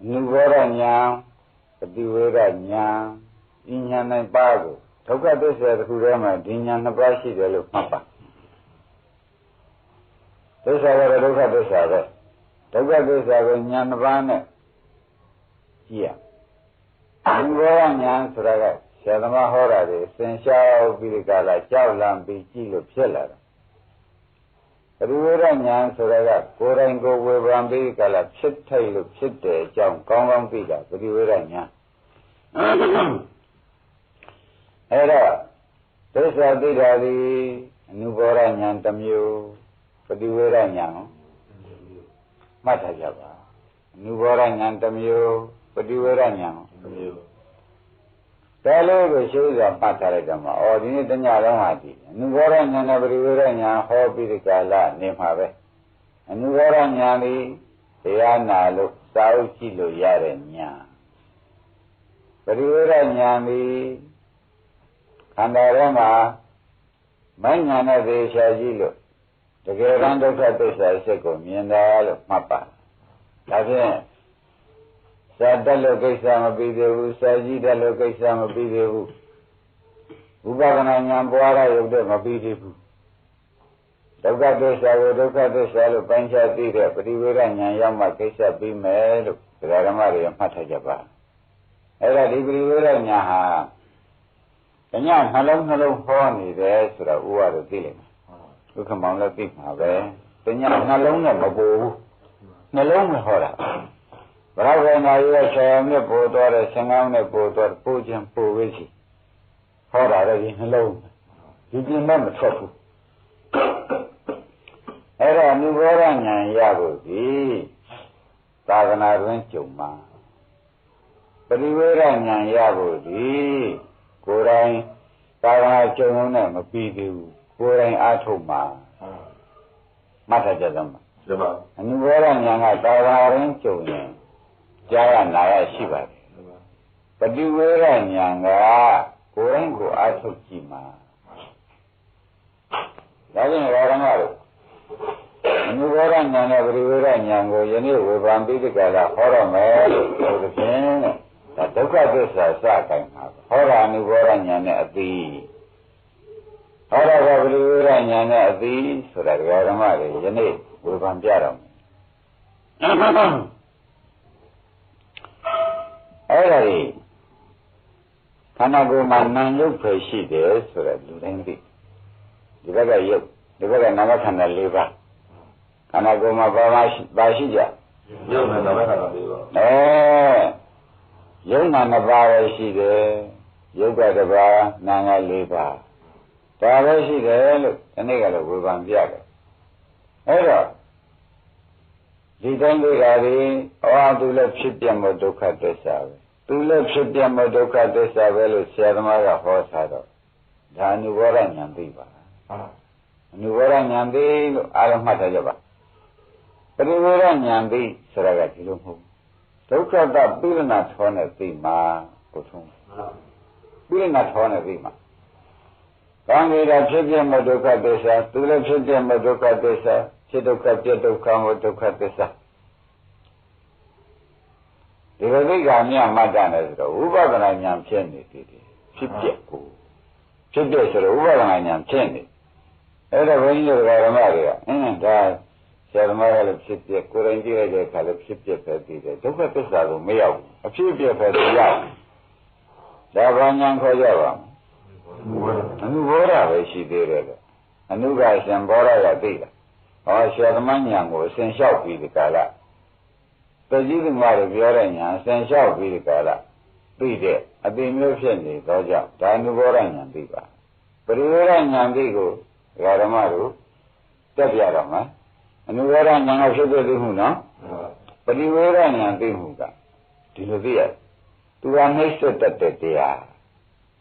Nuvoranya, Pativiranya, Inyan Pago, Toka this as Kurama, Dinyan Nabashi, the look Papa. This is a look at this other. Toka this as Yanavana. Here. Nuvoranya, Suraga, Shadama Hora, Senshao Biligala, Chaulam, Bichilo, Pillar. Riveranya Suraga, Korango, Webambi, Gala, Chit Tail, Chit, Jam, Kongam Pida, Riveranya. Era, this are the Nuboranya Tamu, Riveranya, Matajava, Nuboranya Tamu, Riveranya. Tell shows of Pataradama, or in it, Yaramati, Nuvoranya, Riveranya, Hobby the Gala, Nemave, and Nuvoranyani, Ayana, look, Sao Chilo Yarenya. Riveranyani, Kandarama, Manyana de Shajilo, the Gerando Catesa, Seco, Mienda, Mapa. That's it. Sada location be the Sajida location be the Ubaganayam Boara of the Mabidibu. Doka de Salo, Pancha Tira, Priviranya Yama Kesa be made, Ramari and Patajaba. Era Libriveranya. Kanya, hello, Pony, the Esra, who are the dealing. You come on, let me have a Kanya, Nalona Babu, Nalona Hora. Bravo, my China Potor, Sangam Potor, Pujan Puvici. Hora, hello. Did you remember trouble? Era Nuvoranya Yago, Tagana Venchuma. Periveranya Yago, Korai, Tagana Chonam, Pidu, Korai Atoma. Matajadam. Nuvoranya Tagana Venchuma. Jaya Naya Shiva. Pativiranya, Korango Atukima. Loving Varamaro. Nuvoranya, Riveranya, Yenu, Bambi, the Gala, Horame, or the Pen, that Toka Desa Sakan, Hora Nuvoranya at thee. Hora Riveranya at thee, so that Varamari, Yenu, with Bambiaram. Hey, Kanago Manan, you pay she there, so that you didn't be. The better you, the better never can live. Kanago Bashija. Eh, you Nana she there, you got a bar, Nana Liva. Tara she there, look, and they got a woman Biaga. Hey, the Dangari, or to let Shipyam Doka Desa. To let Shipyam Doka Desa, well, Sermara horse had. Danuvaran Yambiva. Nuvaran Yambi, Alamatajaba. Riveran Yambi, Saragatilu. Toka da Bilna Tona Vima, Kotum. Bilna Tona Vima. Kangida Shipyam Doka Desa, to let Shipyam Doka Desa. Chidoka Jedoka Tesa. The Vigania Madana, Ubaganayam Chenny, Chipjaku. Chipjas or Ubaganayam Chenny. Ever when you were a Maria, and I said, Mara Chipja, Kurangi, Kalip Chipja, Toka Tesa, Meo, a Chipja for the Yam. Davanyan Koyaram. A new Bora, she did. A new guy, and Bora Dida. Or Shermanian was Senshao Vidicala. The Jim Mara Viorania, Senshao Vidicala. Be there, a beam Doja, Danuvoranian Diva. But Ivoranian Digo, Yaramaru, Tabiarama, and Ivoranian of Shubahuna, but Ivoranian Dimuga. Tiluvia. To a Mr. Tatea.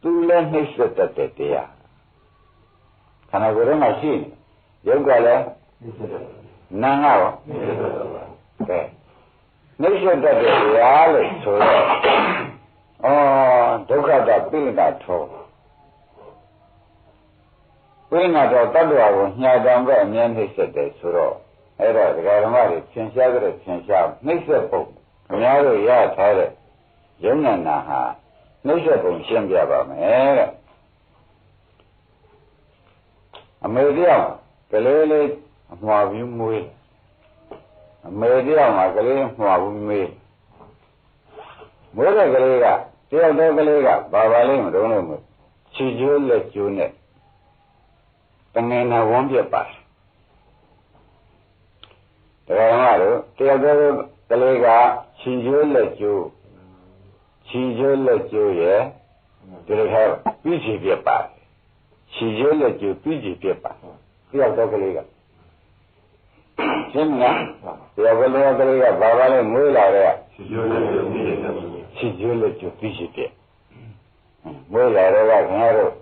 To let Mr. Tatea. Can I go to my scene? Yogala. Nangao. Okay. Nation that is reality so that. Oh, Doka da Pilna to. Pilna to Tadua, Yadamba, and Yan he said, Suro. Era, the Garamari, Chenshagre, Chenshab, Nixapo, ခင်ဗျားတို့ရထားတဲ့ယုံနာနာဟာနှိမ့်ဆက်ပုံရှင်းပြပါမယ်တဲ့အမေတယောက်ကလေးလေးအမွာပြီးမွေးအမေတယောက်မှာကလေးမွာပြီးမွေးတဲ့ကလေးကတယောက်တည်းကလေးကဘာပါလိမ့်မတော့လို့ခြေကျိုးလက်ကျိုးနဲ့တငယ်နာဝန်းပြက်ပါတယ်တရားတော်တို့တယောက်တည်းကလေးကခြေကျိုးလက်ကျိုးရဲ့ဒီလိုထားပြီးခြေပြက်ပါတယ်ခြေကျိုးလက်ကျိုးပြီးခြေပြက်ပါတယောက်တည်းကလေးကရှင်းမလားတယောက်ကလေးကဘာပါလဲမွေးလာတဲ့ခြေကျိုးလက်ကျိုးပြီးခြေပြက်မွေးလာတဲ့ကခင်ဗျားတို့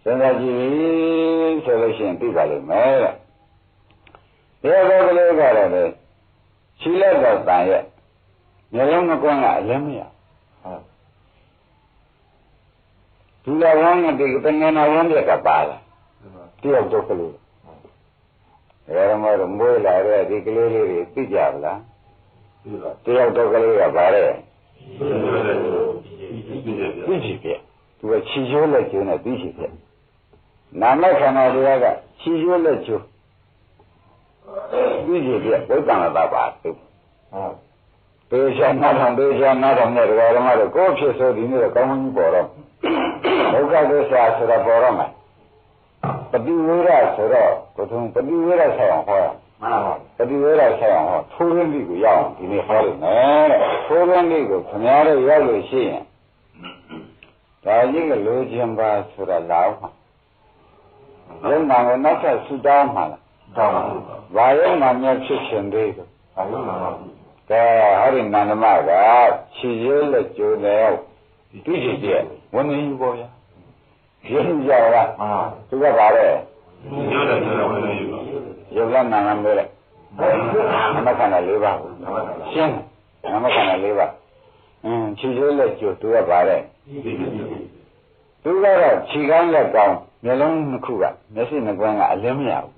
စဉ်းစားကြည့်ဆိုလို့ရှိရင်သိပါလိမ့်မယ်တဲ့တယောက်ကလေးကတော့လေခြေလက်တော့တန်ရဲ့မျက်လုံးမကွန်းကအလည်းမရဒူလာဝန်းကဒီတငယ်နာဝန်းပြက်ကပါလာတယောက်တော့ကလေးဒါမှမဟုတ်မွေးလာတဲ့ဒီကလေးလေးတွေသိကြပါလားတယောက်တော့ကလေးကပါတဲ့သိချင်ပြသူကခြေကျိုးလက်ကျိုးနဲ့သိချင်ပြနာမခန္ဓာတရားကခြေကျိုးလက်ကျိုးသိချင်ပြဝိပ္ပန္နတာပါသူပေရှာနာထောင်နဲ့တရားဓမ္မတို့ကိုယ်ဖြစ်ဆိုဒီနေ့တော့ကောင်းကောင်းကြီးပေါ်တော့ဒုက္ခသစ္စာဆိုတာပေါ်တော့မယ်ပฏิဝေဒဆိုတော့ကိုထုံပฏิဝေဒဆိုင်အောင်ဟောရမှန်ပါပါပฏิဝေဒဆိုင်အောင်ဟောထိုးရင်းလေးကိုရအောင်ဒီနေ့ဟောလို့မယ်ထိုးရင်းလေးကိုခင်ဗျားတို့ရောက်လို့ရှိရင်ဒါကြီးကလိုချင်ပါဆိုတာလာအောင်ယုံနာကိုနောက်ထပ်ဆူတောင်းမှာလားတောင်းပါဘူးဘာယုံနာမြတ်ဖြစ်ခြင်းသေးကိုဘာယုံနာပါဘူးကဲဟောဒီနန္ဒမကခြေရိုးလက်ကျိုးနဲ့တွေ့ကြည့်ကြဝန်နေယူပေါ်ဗျာရင်းကြလားသူကပါလေရုပ်လက်နာနာမဲလေနမခန္ဓာ၄ပါးရှင်းနမခန္ဓာ၄ပါးခြေရိုးလက်ကျိုးသူကပါလေသူကတော့ခြေကောင်းလက်ကောင်းမျက်လုံးနှစ်ခုကမျက်စိနှစ်ကွန်းကအလင်းမရဘူး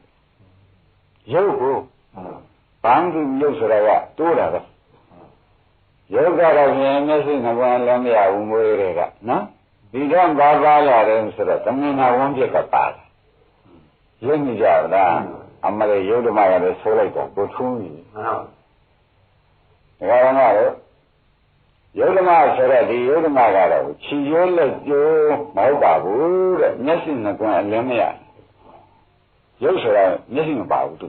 ရုပ်ကိုဘန်းသူရုပ်ဆိုတာကတိုးတာပဲရုပ်ကတော့မြင်မျက်စိနှစ်ကွန်းလည်းမရဘူးမွေးတွေကနော်ဒီတော့ဘာပါလာတယ်ဆိုတော့သမင်နာဝန်းပြက်ကပါတယ်ရင်းမိကြလားအမလေးယုဒ္ဓမကလည်းဆိုးလိုက်တော့ကိုထုံးပြီဒါကလည်းယုဒ္ဓမဆိုတော့ဒီယုဒ္ဓမကတော့ခြေရိုးလက်ကျိုးမဟုတ်ပါဘူးတဲ့မျက်စိနှစ်ကွန်းအလင်းမရရုပ်ဆိုတာမျက်စိမပါဘူးသူ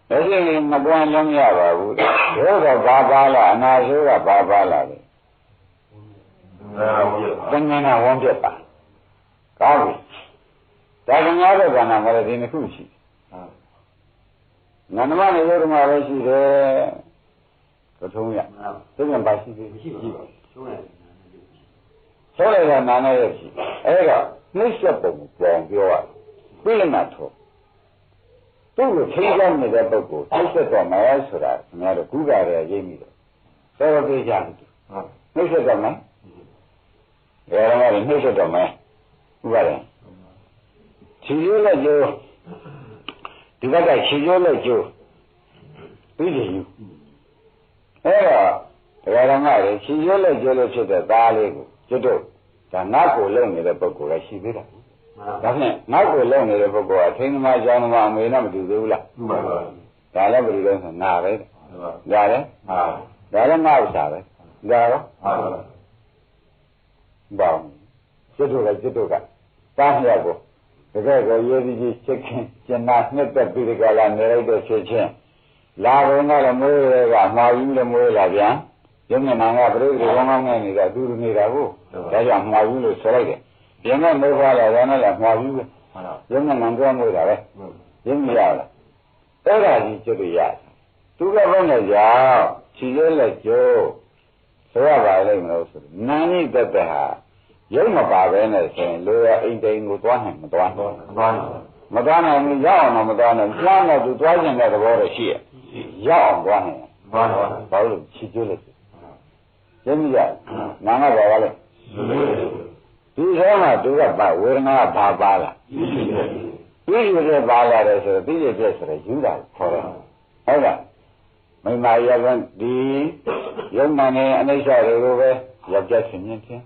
မျက်စိနှစ်ကွန်းလုံးမရပါဘူးရုပ်ကဘာပါလာအနာဆိုးကဘာပါလာလဲသင်္ကန်းဝန်းပြတ်ပါကောင်းပြီဒါကငါးတဲ့ကဏ္ဍမှာလည်းဒီနှစ်ခုရှိနန္ဒမနဲ့ယုဒ္ဓမလည်းရှိတယ်ကထုံးရသိရင်ပါရှိသေးမရှိပါဘူးဆိုရတဲ့နာနဲ့ရရှိအဲ့တော့နှိစ္စပုံပြောင်းပြောရပြိလနာထောသူ့ကိုထိန်းချုပ်နေတဲ့ပုဂ္ဂိုလ်နှိစ္စတော့မယ်ဆိုတာခင်ဗျားတို့ကုက္ကရရိပ်မိတယ်သောရသေးကြတယ်နှိစ္စတော့မယ်ဘယ်တော့မှနှိစ္စတော့မယ်ဥပါဒံခြေရိုးလက်ကျိုးဒီဘက်ကခြေရိုးလက်ကျိုးပြီးတယ်ယူအဲ့တော့တရားဓမ္မတွေခြေရိုးလက်ကျိုးလို့ဖြစ်တဲ့သားလေးကိုကျွတ်တော့ဒါငါ့ကိုလုံနေတဲ့ပုဂ္ဂိုလ်လည်းရှိသေးတယ်ဒါဖြင့်ငါ့ကိုလုံနေတဲ့ပုဂ္ဂိုလ်ကထိန်းသမားကြောင်းသမားအမေနဲ့မတူသေးဘူးလားမှန်ပါပါဒါလည်းဘယ်လိုလဲဆိုနာပဲဒါလည်းဒါလည်းငါ့ဥစ္စာပဲဒါရောဘောင်းကျွတ်တော့ကတားမြောက်ကိုတကယ်ကိုရေးပြီးချက်ချင်းကျင်နာနှစ်သက်ပြီးဒီကလာနေလိုက်တဲ့ချက်ချင်းလာဘုံကလည်းမွေးရကအမှားကြီးလည်းမွေးလာပြန်ရုံးနာကပြိတ္တိကောင်းကောင်းနဲ့နေတာသူလူနေတာကိုဒါကြောင့်မှားကြီးလို့ဆိုလိုက်တယ်ပြင်မဲ့မွေးသွားလာတယ်နဲ့လည်းမှားကြီးပဲရုံးနာတော့မွေးတာပဲရင်းမရလားအဲ့ဒါကြီးကျွတ်ရသူကဘုန်းနဲ့ကြောင့်ခြေရဲလက်ကျိုးဆိုရပါလိမ့်မလို့ဆိုနာနိတတ္တဟာရုပ်မပါပဲနဲ့ဆိုရင်လိုရအိမ်တိန်ကိုသွားနိုင်မသွားနိုင်ဘူးရောက်အောင်မသွားနိုင်ကြားတော့သူသွားကျင်တဲ့သဘောတော့ရှိရဲ့ရောက်အောင်သွားနိုင်ဘာလို့ချီကျွလို့ရင်းမရနာငါပါလဲဒီထဲမှာသူကပါဝေဒနာဘာပါလားပြီးရတဲ့ပါလာတယ်ဆိုတော့ပြီးရတဲ့ဆိုတော့ယူတာခေါ်တယ်ဟုတ်လား မိမရကဒီယုံနာနဲ့အနိစ္စတွေကိုပဲယောက်ျားချင်းချင်း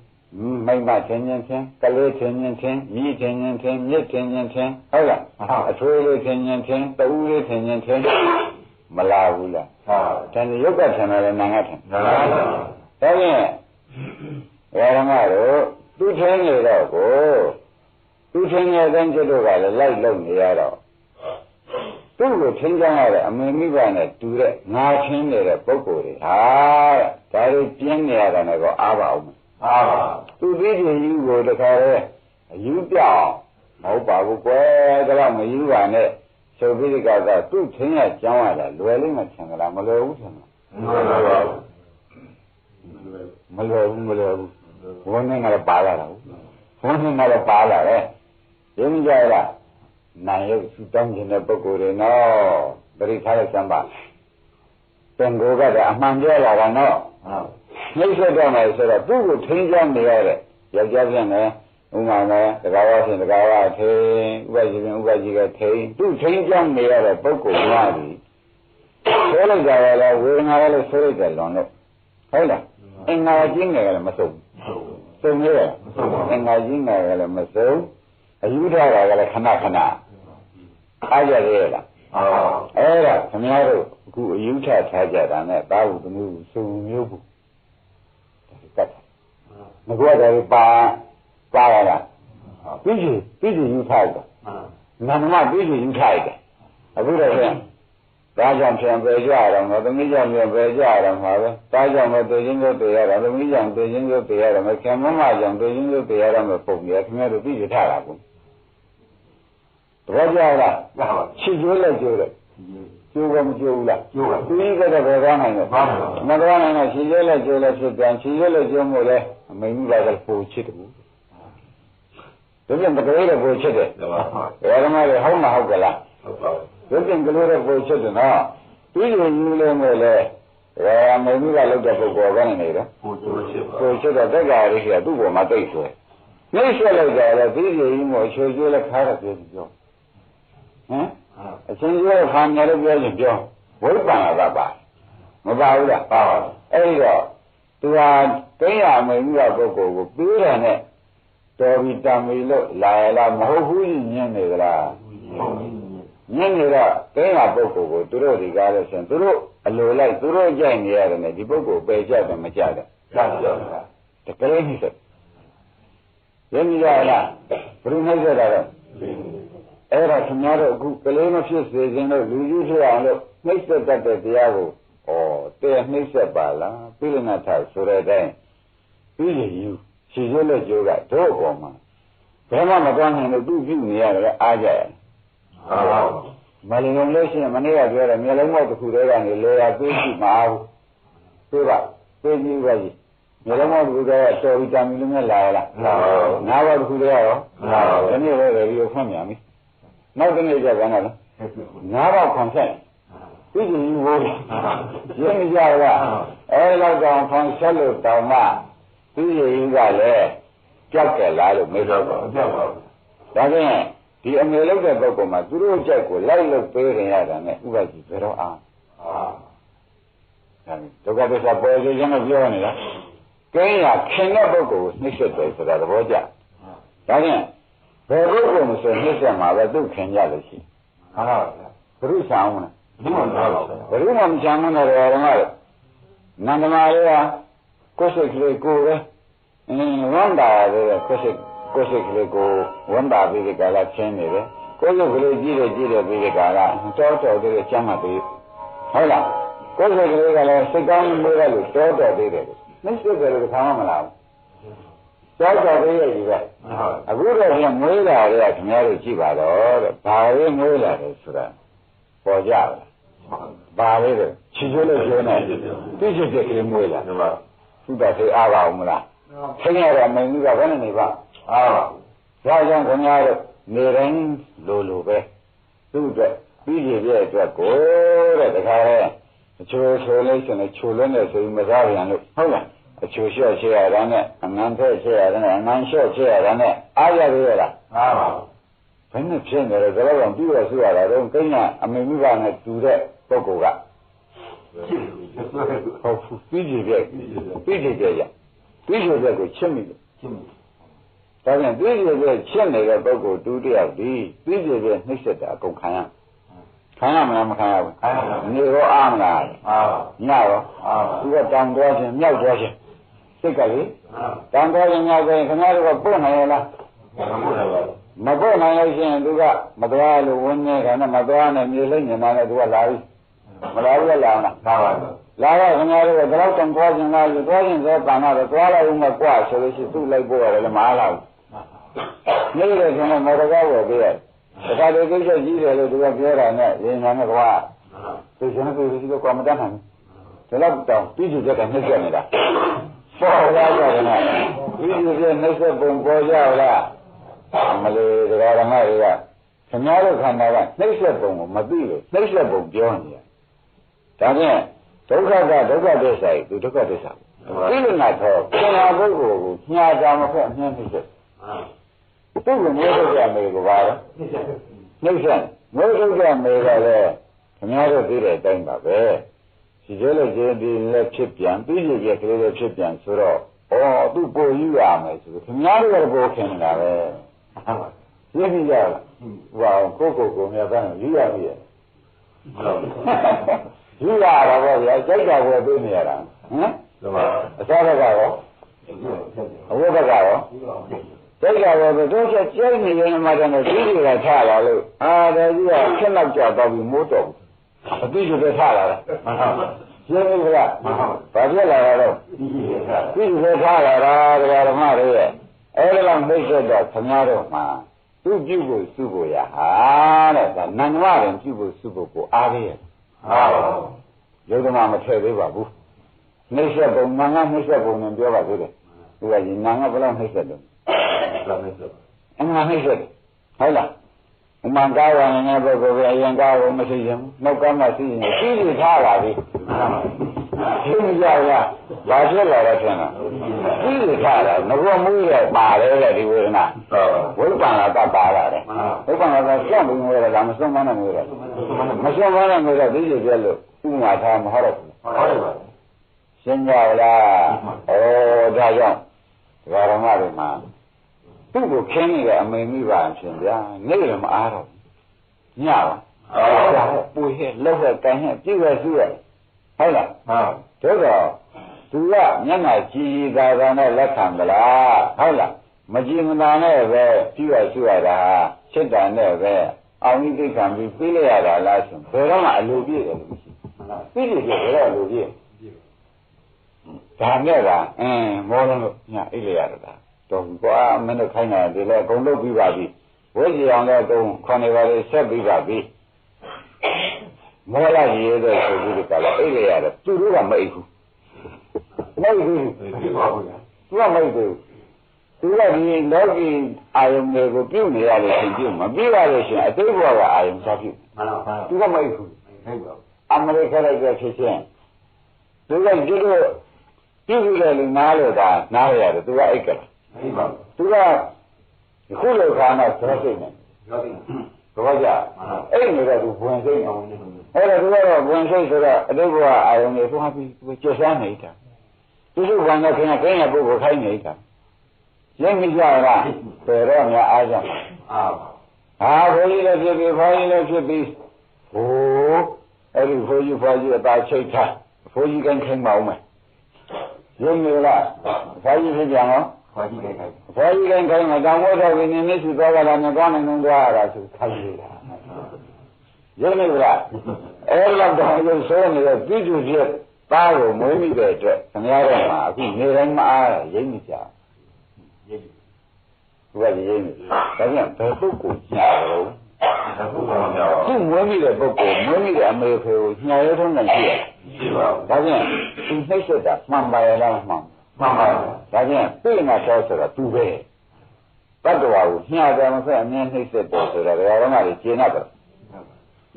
မိမချင်းချင်းကလေးချင်းချင်းညီချင်းချင်းမြစ်ချင်းချင်းဟုတ်လားအထွေးလေးချင်းချင်းတူးလေးချင်းချင်းမလာဘူးလားဟုတ်တယ်ရုပ်ကထင်တယ်နာငါထင်ဒါဖြင့်ဓမ္မတို့သူထင်းနေတော့ကိုသူထင်းနေတဲ့ကျွတ်တို့ကလည်းလိုက်လုံနေရတော့သူ့ကိုထင်းကြရတဲ့အမေမိဘနဲ့တူတဲ့ငါထင်းနေတဲ့ပုဂ္ဂိုလ်တွေဟာဒါတွေပြင်းနေရတာနဲ့တော့အားပါအောင်အားပါသူသိချင်ယူကိုတခါလဲအယူပြောင်းမဟုတ်ပါဘူးကွယ်ဒါကမယူပါနဲ့ဆိုပြီးဒီကသာသူ့ထင်းရကြောင်းရတာလွယ်လိမ့်မယ်ထင်ကြလားမလွယ်ဘူးထင်လားမလွယ်ဘူးဘုန်းနဲ့လည်းပါလာတာဘုန်းနဲ့လည်းပါလာတယ်ရင်းကြလားနိုင်ရုပ်သူတောင်းခြင်းတဲ့ပုဂ္ဂိုလ်တွေနော်ပရိသတ်ရဲ့စံပါသင်္ကိုကတည်းကအမှန်ပြောလာတာနော်နှိမ့်ဆက်တော့မယ်ဆိုတော့သူ့ကိုထိန်းချမ်းနေရတဲ့ယောက်ျားပြန်တယ်ဥမာနဲ့တကားဝါရှင်တကားဝါထိန်းဥပ္ပကြီးပြန်ဥပ္ပကြီးကထိန်းသူ့ထိန်းချမ်းနေရတဲ့ပုဂ္ဂိုလ်များပြီဆိုလိုက်ကြရလဲဝေဒနာလည်းဆိုလိုက်ကြလွန်လို့ဟုတ်လားအင်္ဂါကြီးငယ်လည်းမဆုံးစုံနေတယ်အင်္ဂါကြီးငယ်လည်းမဆုံးအယူထားတာကလည်းခဏအားရရဲ့လားအဲ့ဒါခင်ဗျားတို့အခုအယူထထားကြတာနဲ့တာဝုသမီးစုံမျိုးဘူးကတ်ငါကတော့ပါရတာပြီးစီယူထားတယ်နာမပြီးစီယူထားတယ်အခုတော့ဒါကြောင့်ပြန်ပဲကြရတော့ငါသမီးကြောင့်ပြန်ပဲကြရတော့မှာပဲဒါကြောင့်မတွေ့ချင်းကိုတွေ့ရတာသမီးကြောင့်တွေ့ချင်းကိုတွေ့ရတော့မခင်မမကြောင့်တွေ့ချင်းကိုတွေ့ရတော့မပုံရခင်ဗျားတို့ပြီးစီထားတာဘူးတော့ကြောက်လားချစ်ကျိုးလက်ကျိုးလက်ကျိုးကမကျိုးဘူးလားကျိုးကသူကြီးကတော့ဘယ်ကောင်းနိုင်လဲမတော်နိုင်တော့ချစ်ကျိုးလက်ကျိုးလက်ဖြစ်ပြန်ချစ်ကျိုးလက်ကျိုးမို့လဲအမိန်ကြီးကလည်းပိုချစ်တယ်ဘူးဒါပြန်တကယ်တော့ပိုချစ်တယ်ဘယ်ဓမ္မလဲဟုတ်မဟုတ်ကလားဟုတ်ပါဘူးဒါပြန်ကလေးတော့ပိုချစ်တယ်နော်ပြီးရင်ယူလဲမို့လဲအမိန်ကြီးကလောက်တဲ့ပုဂ္ဂိုလ်ကနေနေတော့ပိုချစ်တော့တက္ကရာကြီးကသူ့ပေါ်မှာတိတ်ဆွဲနှိမ့်ဆက်လိုက်ကြတယ်ပြီးရင်မို့ချွေကျိုးလက်ခါတော့ပြောဟမ်အချင်းချင်းခါနေလို့ပြောရင်ပြောဝိပ္ပန္နကပါမပါဘူးလားပါပါအဲ့ဒီတော့သူဟာသိရမယ်ကြီးကပုဂ္ဂိုလ်ကိုပြီးတယ်နဲ့တော်ပြီတမီလို့လာရလားမဟုတ်ဘူးညင်းနေကြလားညင်းနေတော့သိရပုဂ္ဂိုလ်ကိုသူတို့ဒီကားလို့ဆိုရင်သူတို့အလိုလိုက်သူတို့ကြိုက်နေရတယ်နဲ့ဒီပုဂ္ဂိုလ်ပယ်ကြတယ်မကြတယ်ကြတယ်တကယ်ကြီးစရင်းကြလားဘယ်လိုနှိမ့်ဆက်တာလဲအဲ့ဒါခင်ဗျားတို့အခုကလေးမဖြစ်စေခြင်းလို့လူကြီးဖြစ်အောင်လို့နှိမ့်ဆက်တတ်တဲ့တရားကိုတဲ့နှိမ့်ဆက်ပါလားပြိလနာထဆိုတဲ့အတိုင်းပြီးရင်ယူခြေကျိုးလက်ကျိုးကတို့အပေါ်မှာဘယ်မှမသွားနိုင်လို့သူ့ပြုနေရတယ်အားကြရတယ်မလင်ုံလို့ရှိရင်မနေ့ကပြောတယ်မျိုးလုံးမောက်တစ်ခုတည်းကနေလေယာပေးကြည့်မအားဘူးသိပါပေးကြည့်ပါကြီးမျိုးလုံးမောက်တစ်ခုတည်းကတော်ဗီတာမင်လုံးနဲ့လာရလားနားပါတစ်ခုတည်းရောဒီနေ့ပဲရေဒီယိုဖွင့်မြန်ပြီနောက်တစ်နေ့ကျပြန်လာလားနားတော့ခွန်ဆက်ပြီးရင်ယူဖို့ရင်းကြလားအဲလောက်တော့ခွန်ဆက်လို့တောင်မှပြီးရင်ကလည်းကြောက်တယ်လားလို့မေးတော့ကြောက်ပါဘူးဒါဖြင့်ဒီအမေလောက်တဲ့ပုဂ္ဂိုလ်မှာသူတို့ကြိုက်ကိုလိုက်လို့ပေးရင်ရတာနဲ့ဥပဒေဘယ်တော့အားဒုက္ခသစ္စာပေါ်စေခြင်းနဲ့ပြောနေတာကဲရခင်တဲ့ပုဂ္ဂိုလ်ကိုနှိမ့်ဆက်တယ်ဆိုတာသဘောကျဒါဖြင့်ဘယ်ပုဂ္ဂိုလ်မဆိုနှိမ့်ဆက်မှာပဲသူခင်ကြလို့ရှိဟုတ်ပါဘူးဘုရုဆောင်မလားဘုရုမှမချမ်းမနဲ့တော့ဓမ္မလေနန္ဒမာလေးကကိုယ်စိတ်ကလေးကိုပဲဝန္တာလေးကိုယ်စိတ်ကလေးကိုဝန္တာပြီးဒီကလာချင်းနေတယ်ကိုယ်စိတ်ကလေးကြီးတယ်ပြီးဒီကလာတော်သေးချမ်းမှသေးဟုတ်လားကိုယ်စိတ်ကလေးကလည်းစိတ်ကောင်းမွေးရလို့တော်သေးတယ်နှိမ့်ဆက်တယ်လို့ခေါင်းမလားတော်သေးရဲ့ကြီးပဲအခုတော့ပြန်မွေးလာတဲ့ခင်ဗျားတို့ကြည့်ပါတော့တဲ့ဘာလေးမွေးလာတယ်ဆိုတာပေါ်ကြလားဘာလေးတဲ့ချီချိုးလို့ပြောနေတိကျကျကလေးမွေးလာသူကသိအားပါဦးမလားသိရတဲ့မင်းကြီးကဘယ်နဲ့နေပါအားပါဒါကြောင့်ခင်ဗျားတို့နေတိုင်းလိုပဲသူ့အတွက်ပြီးပြည့်ရဲ့အတွက်ကိုတဲ့တခါလဲအချိုးဆိုလို့ရှိရင်ချိုးလွန်းတဲ့ဆိုရင်မစားပြန်လို့ဟုတ်လားအချိုးလျှော့ချရတာနဲ့အငန်းဖဲ့ချရတာနဲ့အငန်းလျှော့ချရတာနဲ့အားရရလားအားပါဘယ်နဲ့ဖြစ်နေလဲဒါတော့ပြီးတော့ဆိုရတာတော့ကိန်းကအမေမိဘနဲ့တူတဲ့ပုဂ္ဂိုလ်က ဟုတ်ပြီးကြည့်ပြက်ပြီးကြည့်ပြက်ရပြီးကြည့်ပြက်ကိုချစ်မိတယ်ဒါပြန်ပြီးကြည့်ပြက်ချစ်နေတဲ့ပုဂ္ဂိုလ်တူတယောက်ဒီပြီးကြည့်ပြက်နှိမ့်ဆက်တာအကုန်ခံရမလားမခံရဘူးနေရောအားမလားညရောသူကတောင်သွားခြင်းမြောက်သွားခြင်းစိတ်ကလေတောင်သွားခြင်းမြောက်သွားရင်ခင်ဗျားတို့ကပို့နိုင်ရလားမပို့နိုင်လို့ရှိရင်သူကမသွားလို့ဝင်းနေတာနဲ့မသွားနဲ့မြေလိမ့်နေတာနဲ့သူကလာပြီမလာဘူးလားလာပါလာတော့ခင်ဗျားတို့ကဒီလောက်တောင်သွားခြင်းလားလို့သွားခြင်းဆိုတန်တော့သွားလိုက်ဦးမကွာဆိုလို့ရှိရင်သူ့လိုက်ပို့ရတယ်လည်းမအားလာဘူးနေတဲ့ခင်ဗျားမော်တော်ကားပေါ်ပေးရတယ်တခါတည်းကိစ္စကြီးတယ်လို့သူကပြောတာနဲ့ရင်ညာနဲ့ကွာသူရှင်ကသူကကွာမတတ်နိုင်ဘူးဒါတော့တောင်ပြီးကြည့်တဲ့ကနှိမ့်ဆက်နေတာပေါ်လာကြတယ်နော်ပြီးကြည့်တဲ့နှိမ့်ဆက်ပုံပေါ်ကြလားမလေးတရားဓမ္မတွေကခင်ဗျားတို့ခန္ဓာကနှိမ့်ဆက်ပုံကိုမသိလို့နှိမ့်ဆက်ပုံပြောနေရဒါဖြင့်ဒုက္ခကဒုက္ခသစ္စာကြီးသူဒုက္ခသစ္စာပြီးလို့နာတော့ခန္ဓာပုဂ္ဂိုလ်ကိုညာတာမဖက်အမြဲနှိမ့်ဆက်သူ့ကိုမျိုးထုတ်ကြမယ်ကိုပါတော့နှိမ့်ဆက်မျိုးထုတ်ကြမယ်ကလည်းခင်ဗျားတို့သိတဲ့အတိုင်းပါပဲဒီကျလို့ကျင်းဒီလည်းဖြစ်ပြန်ပြီးရပြကလေးလည်းဖြစ်ပြန်ဆိုတော့သူ့ပို့ယူရမယ်ဆိုခင်ဗျားတို့ကပို့ခင်နေတာပဲသိပြီကြလားဟောကိုမြတ်သားယူရပြီယူရတာပေါ့ဗျာစိတ်ကဝယ်ပေးနေရတာဟမ်အစားဘက်ကရောအဝတ်ဘက်ကရောစိတ်ကဝယ်ပေးတို့ချက်ကျိနေရင်မှတော့ဒီတွေကထားလာလို့ဒါကြီးကခက်လောက်ကြတော့ပြီးမိုးတော့အတိကျပဲထားလာတာရှင်းပြီလားဘာဖြစ်လာတော့ပြီးပဲထားလာတာတရားဓမ္မတွေရဲ့အဲ့ဒါလောက်နှိမ့်ဆက်တော့ခင်ဗျားတို့မှာသူ့ပြုဖို့စုဖို့ရဟာတဲ့ဒါနန္ဒမရင်ပြုဖို့စုဖို့ကိုအားရရဲ့ရုပ်ဓမ္မမထည့်သေးပါဘူးနှိမ့်ဆက်ပုံနာငါနှိမ့်ဆက်ပုံနဲ့ပြောပါသေးတယ်သူကဒီနာငါဘယ်လောက်နှိမ့်ဆက်တယ်အမှန်နှိမ့်ဆက်တယ်ဟုတ်လားအမှန်ကားရနေတဲ့ပုဂ္ဂိုလ်ကအရင်ကားကိုမရှိရင်နှုတ်ကမ်းမရှိရင်ပြီးပြီးထားပါပြီရှင်းကြရဘာဖြစ်လာတော့ထင်လားပြီးပြီးထားတာငဘောမူးရပါတယ်လေဒီဝေဒနာဝိပ္ပန္နတပါလာတယ်ဝိပ္ပန္နတစောင့်ပြီးငွေရတာမဆုံးမနဲ့ငွေရမဆုံးမနဲ့ငွေရပြီးပြည့်လို့ဥမာထားမဟုတ်တော့ဘူးဟုတ်ပါဘူးရှင်းကြလားဒါကြောင့်ဓမ္မတွေမှာသူ့ကိုခင်းနေတဲ့အမေမိပါရှင်ဗျာနေရမအားတော့ညပါပူဟဲ့လောက်ဟဲ့တိုင်ဟဲ့ပြည့်ရစုရဟုတ်လားဟုတ်တော့သူကမျက်နှာကြည်သာသာနဲ့လက်ခံမလားဟုတ်လားမကြည်မသာနဲ့ပဲပြည့်ရစုရတာစိတ်ဓာတ်နဲ့ပဲအောင်ကြီးသိခံပြီးပြေးလိုက်ရတာလားဆိုဘယ်တော့မှအလိုပြည့်တယ်လို့မရှိဘူးပြည့်တယ်ဘယ်တော့အလိုပြည့်ဒါနဲ့ကမောလုံးလို့ညအိတ်လိုက်ရတာတော့ကွာမင်းတို့ခိုင်းတာဒီလဲအကုန်လုပ်ပြီးပါပြီဝိဇ္ဇာအောင်လည်းတုံးခွန်နေပါလေဆက်ပြီးပါပြီမောလာရေးတဲ့ဆိုပြီးကလည်းအိတ်ရရတယ်သူတို့ကမအိတ်ဘူးမအိတ်ဘူးသူကမအိတ်ဘူးသူကဒီလောကီအာယုန်တွေကိုပြုနေရလို့ရှင်ပြုမပြီးရလို့ရှင်အတိတ်ဘဝကအာယုန်စားပြုမှန်ပါသူကမအိတ်ဘူးအမေရိကန်လိုက်တဲ့ဖြစ်ချင်းသူကဒီလိုပြုတယ်လို့နားလို့ဒါနားရတယ်သူကအိတ်ကသူကခုလိုခါနဲ့သရစိတ်နဲ့တော့ကြအဲ့နေတော့သူဝင်စိတ်အောင်အဲ့ဒါသူကတော့ဝင်စိတ်ဆိုတော့အတိတ်ဘဝအာယုန်တွေသွားပြီးသူကျဆန်းနေတာသူစုဝင်တော့ခင်ဗျာခင်းရပုဂ္ဂိုလ်ခိုင်းနေတာရင်းမိကြလားဘယ်တော့မှအားကြဟာဘုန်းကြီးလည်းဖြစ်ပြီးဘုန်းကြီးလည်းဖြစ်ပြီးဟိုအဲ့ဒီဘုန်းကြီးအသာချိတ်ထားဘုန်းကြီးကခိုင်းမအောင်မယ်ရင်းမိလားဘုန်းကြီးဖြစ်ကြအောင်ဘုရားကြီးတိုင်းခိုင်းမှာတောင်ဝတ်တော်ဝင်နေမရှိသွားကြတာနဲ့သွားနိုင်အောင်သွားရတာဆိုခိုင်းနေတာရင်းနေလားအဲ့လောက်တော့ရုပ်ဆိုးနေတဲ့ပြည်သူကြီးသားကိုမွေးမိတဲ့အတွက်ခင်ဗျားတို့မှာအခုနေတိုင်းမအားရိမ့်နေကြရိမ့်သူကရိမ့်နေဒါကြောင့်ဘယ်ပုဂ္ဂိုလ်ညာတော့သူမွေးမိတဲ့ပုဂ္ဂိုလ်မွေးမိတဲ့အမေဖေကိုညာရဲထုံးနိုင်ရှိရရှိပါဘူးဒါကြောင့်သူနှိမ့်ဆက်တာမှန်ပါရဲ့လားမှန်မှန်ပါဘူးဒါကြောင့်ပြိနာတော်ဆိုတာသူပဲတတ္တဝါကိုညှာတယ်မဆက်အမြဲနှိမ့်ဆက်တယ်ဆိုတာဓမ္မတွေကျေနပ်တယ်